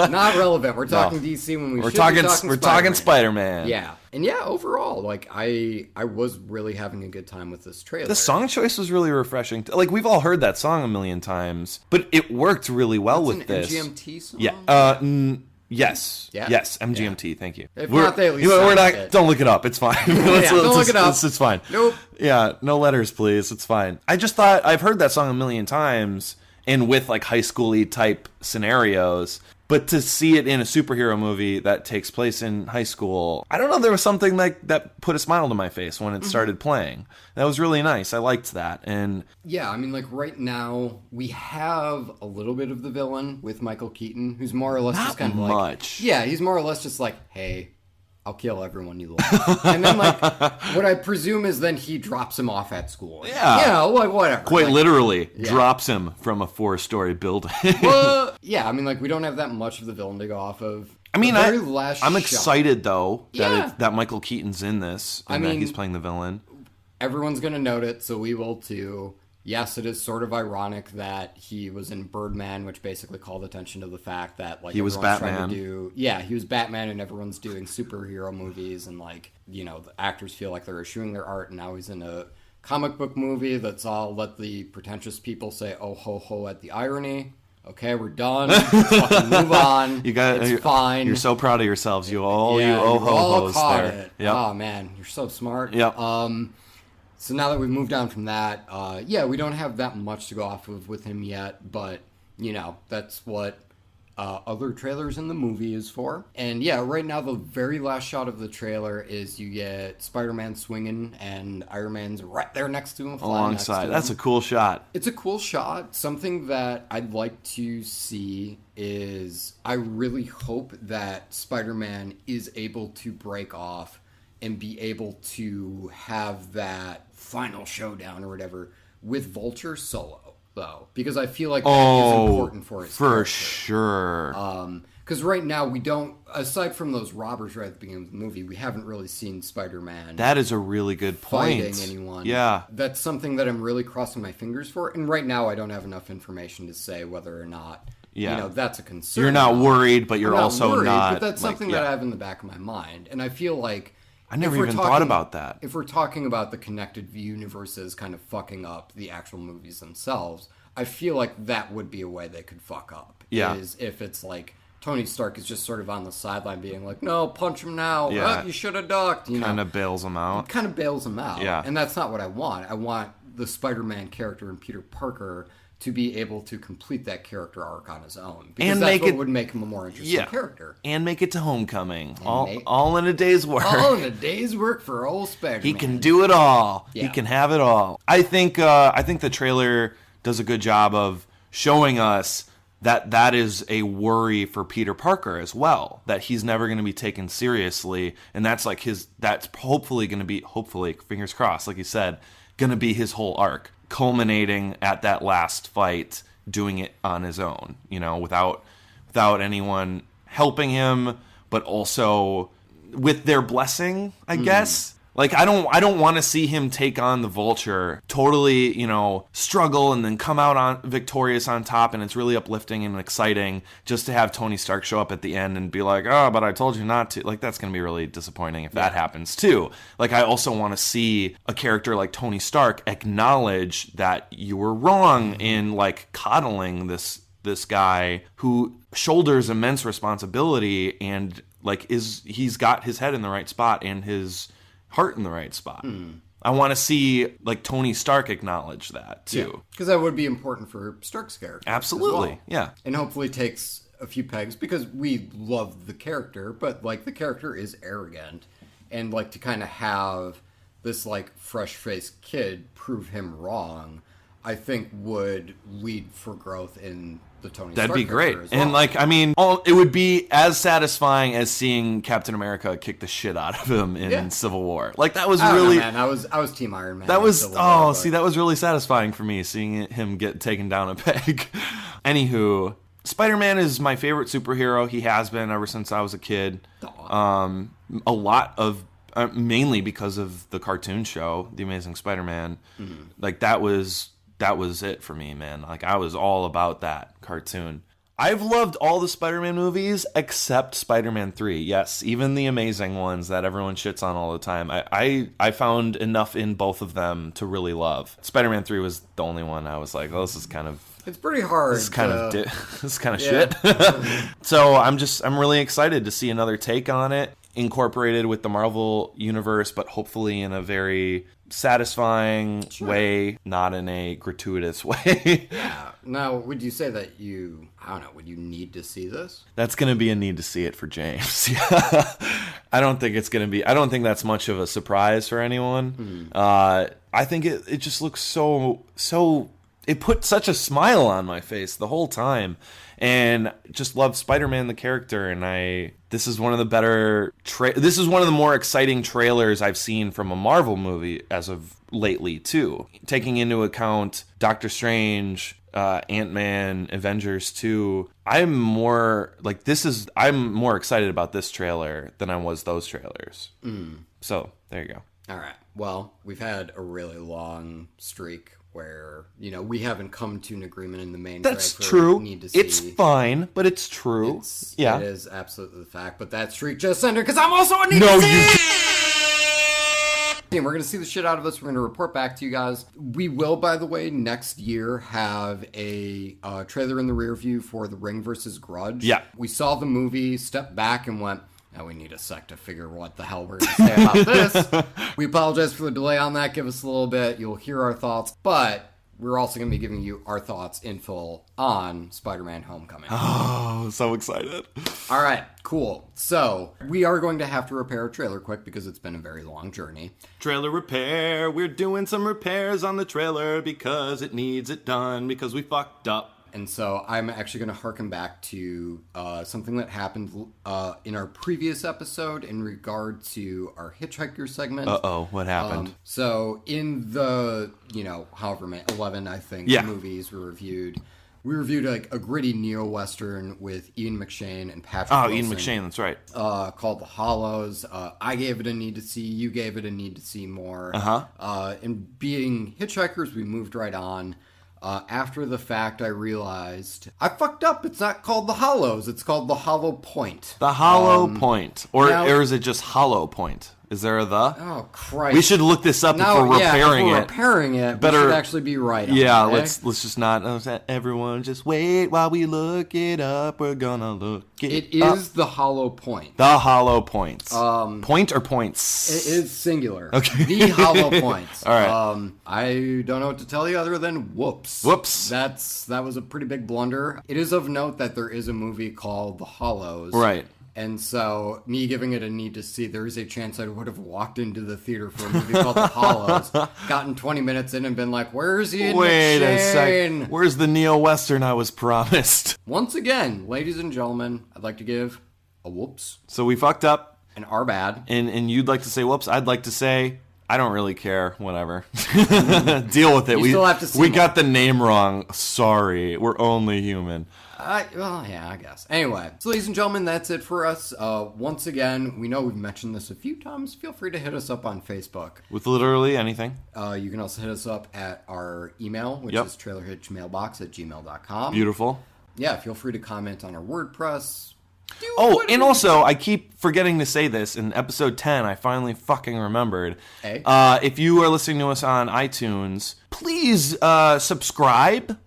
not relevant. We're talking DC when we're talking Spider-Man. Yeah. And overall, like I was really having a good time with this trailer. The song choice was really refreshing. Like, we've all heard that song a million times, but it worked really well with this. It's an MGMT song? Yeah. Yes. Yeah. Yes. MGMT. Yeah. Thank you. If not, they at least don't look it up. It's fine. Don't look it up. It's fine. Nope. Yeah. No letters, please. It's fine. I just thought, I've heard that song a million times, and with like high school-y type scenarios. But to see it in a superhero movie that takes place in high school, I don't know, there was something that put a smile to my face when it started playing. That was really nice. I liked that. And yeah, I mean, like right now, we have a little bit of the villain with Michael Keaton, who's more or less just kind of like... much. Yeah, he's more or less just like, hey, I'll kill everyone you love. And then, like, what I presume is then he drops him off at school. Yeah. Like, whatever. Quite literally, drops him from a 4-story building. Well, yeah, I mean, like, we don't have that much of the villain to go off of. I mean, I'm excited, though, that Michael Keaton's in this, and that he's playing the villain. Everyone's going to note it, so we will, too. Yes, it is sort of ironic that he was in Birdman, which basically called attention to the fact that like he was Batman. He was Batman, and everyone's doing superhero movies, and like the actors feel like they're eschewing their art, and now he's in a comic book movie that's all let the pretentious people say oh ho ho at the irony. Okay, we're done. Let's fucking move on. It's fine. You're so proud of yourselves. You ho hos there. It. Yep. Oh man, you're so smart. Yep. So now that we've moved on from that, we don't have that much to go off of with him yet, but, that's what other trailers in the movie is for. And right now the very last shot of the trailer is you get Spider-Man swinging and Iron Man's right there next to him. Alongside. That's a cool shot. It's a cool shot. Something that I'd like to see is I really hope that Spider-Man is able to break off and be able to have that final showdown or whatever with Vulture solo, though. Because I feel like that is important for his character. Sure. Because right now we don't, aside from those robbers right at the beginning of the movie, we haven't really seen Spider-Man. That is a really good point. Fighting anyone. Yeah. That's something that I'm really crossing my fingers for. And right now I don't have enough information to say whether or not, that's a concern. You're not worried, but you're also not. But that's something that I have in the back of my mind. And I feel like I never even thought about that. If we're talking about the connected universes kind of fucking up the actual movies themselves, I feel like that would be a way they could fuck up. Yeah. Is if it's like Tony Stark is just sort of on the sideline being like, no, punch him now. Yeah. You should have ducked. Kind of bails him out. Kind of bails him out. Yeah. And that's not what I want. I want the Spider-Man character and Peter Parker to be able to complete that character arc on his own. Because that's what would make him a more interesting character. And make it to Homecoming. All in a day's work. All in a day's work for old Spider-Man. He can do it all. Yeah. He can have it all. I think the trailer does a good job of showing us that is a worry for Peter Parker as well, that he's never going to be taken seriously, and that's hopefully going to be, fingers crossed, like you said, going to be his whole arc, culminating at that last fight, doing it on his own, without anyone helping him, but also with their blessing, I guess. Like, I don't want to see him take on the Vulture, totally, struggle and then come out victorious on top, and it's really uplifting and exciting just to have Tony Stark show up at the end and be like, oh, but I told you not to. Like, that's going to be really disappointing if that happens, too. Like, I also want to see a character like Tony Stark acknowledge that you were wrong in, like, coddling this guy who shoulders immense responsibility and, like, he's got his head in the right spot and his heart in the right spot. I want to see, like, Tony Stark acknowledge that too, because that would be important for Stark's character. Absolutely, well. yeah, and hopefully takes a few pegs because we love the character, but like the character is arrogant, and like to kind of have this like fresh-faced kid prove him wrong, I think would lead for growth in the Tony Stark. That'd be great. As well. And like, I mean, it would be as satisfying as seeing Captain America kick the shit out of him in Civil War. Like, that was really... man. I was Team Iron Man. That was... that was really satisfying for me, seeing him get taken down a peg. Anywho, Spider-Man is my favorite superhero. He has been ever since I was a kid. A lot of... mainly because of the cartoon show, The Amazing Spider-Man. Mm-hmm. Like, that was it for me, man. Like, I was all about that cartoon. I've loved all the Spider-Man movies except Spider-Man 3. Yes, even the amazing ones that everyone shits on all the time. I found enough in both of them to really love. Spider-Man 3 was the only one I was like, oh, this is kind of... It's pretty hard. This is kind of shit. So I'm really excited to see another take on it, incorporated with the Marvel universe, but hopefully in a very satisfying way, not in a gratuitous way. Yeah. Now, would you say that would you need to see this? That's going to be a need to see it for James. Yeah. I don't think that's much of a surprise for anyone. I think it just looks so it put such a smile on my face the whole time, and just love Spider-Man the character. And this is one of the more exciting trailers I've seen from a Marvel movie as of lately too. Taking into account Doctor Strange, Ant-Man, Avengers 2, I'm more excited about this trailer than I was those trailers. So there you go. All right. Well, we've had a really long streak where, we haven't come to an agreement in the main track. That's true. It's fine, but it's true. It is absolutely the fact, but that streak just ended because I'm also a need to see. We're going to see the shit out of us. We're going to report back to you guys. We will, by the way, next year have a trailer in the rear view for The Ring versus Grudge. Yeah. We saw the movie, stepped back, and went, now we need a sec to figure what the hell we're going to say about this. We apologize for the delay on that. Give us a little bit. You'll hear our thoughts. But we're also going to be giving you our thoughts in full on Spider-Man Homecoming. Oh, so excited. All right, cool. So we are going to have to repair a trailer quick because it's been a very long journey. Trailer repair. We're doing some repairs on the trailer because it needs it done because we fucked up. And so I'm actually going to harken back to something that happened in our previous episode in regard to our Hitchhiker segment. Uh-oh, what happened? So in the, however many, 11, I think, movies we reviewed like a gritty neo-western with Ian McShane and Patrick Wilson. Ian McShane, that's right. Called The Hollows. I gave it a need to see. You gave it a need to see more. And being Hitchhikers, we moved right on. After the fact, I realized I fucked up. It's not called The Hollows. It's called The Hollow Point. The Hollow Point. Or is it just Hollow Point? Is there a the? Oh, Christ. We should look this up if we're repairing it. Repairing it, Better, we should actually be right on yeah, it, okay? let's just not. Everyone just wait while we look it up. We're gonna look it up. It up. is the hollow point. The hollow points. Point or points? It is singular. Okay. The hollow points. All right. I don't know what to tell you other than whoops. Whoops. That was a pretty big blunder. It is of note that there is a movie called The Hollows. Right. And so, me giving it a need to see, there is a chance I would have walked into the theater for a movie called The Hollows, gotten 20 minutes in and been like, where's he in Wait the a chain? sec. Where's the neo-western I was promised? Once again, ladies and gentlemen, I'd like to give a whoops. So we fucked up. And our bad. And you'd like to say whoops. I'd like to say, I don't really care. Whatever. Deal with it. You still have to see we more. got the name wrong. Sorry. We're only human. Well, yeah, I guess. Anyway, so ladies and gentlemen, that's it for us. Once again, we know we've mentioned this a few times. Feel free to hit us up on Facebook. With literally anything. You can also hit us up at our email, which is trailerhitchmailbox@gmail.com. Beautiful. Yeah, feel free to comment on our WordPress. And also, I keep forgetting to say this. In episode 10, I finally fucking remembered. Hey. If you are listening to us on iTunes, please subscribe,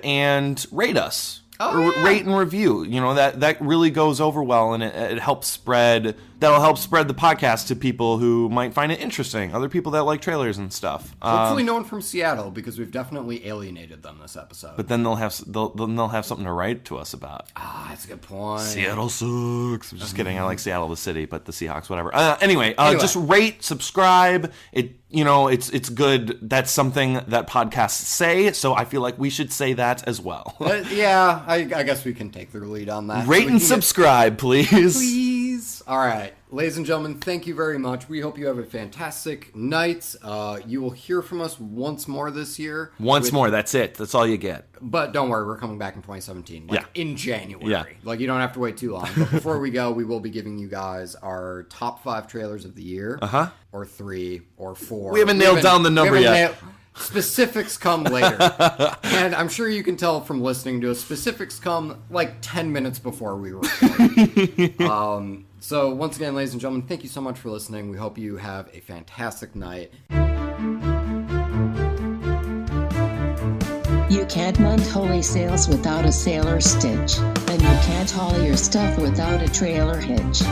and rate us. Rate and review. You know, that really goes over well, and it helps spread. That'll help spread the podcast to people who might find it interesting. Other people that like trailers and stuff. Hopefully, no one from Seattle, because we've definitely alienated them this episode. But then they'll have something to write to us about. That's a good point. Seattle sucks. I'm just kidding. I like Seattle, the city, but the Seahawks, whatever. Anyway, just rate, subscribe. It's good. That's something that podcasts say, so I feel like we should say that as well. Yeah, I guess we can take their lead on that. Rate and subscribe, please. Please. All right. Ladies and gentlemen, thank you very much. We hope you have a fantastic night. You will hear from us once more this year. Once more, that's it. That's all you get. But don't worry, we're coming back in 2017. In January. Yeah. Like, you don't have to wait too long. But before we go, we will be giving you guys our top 5 trailers of the year. Uh-huh. Or 3, or 4. We haven't nailed down the number yet. Specifics come later. And I'm sure you can tell from listening to us, specifics come like 10 minutes before we record. So once again, ladies and gentlemen, thank you so much for listening. We hope you have a fantastic night. You can't mount holy sails without a sailor stitch, and you can't haul your stuff without a trailer hitch.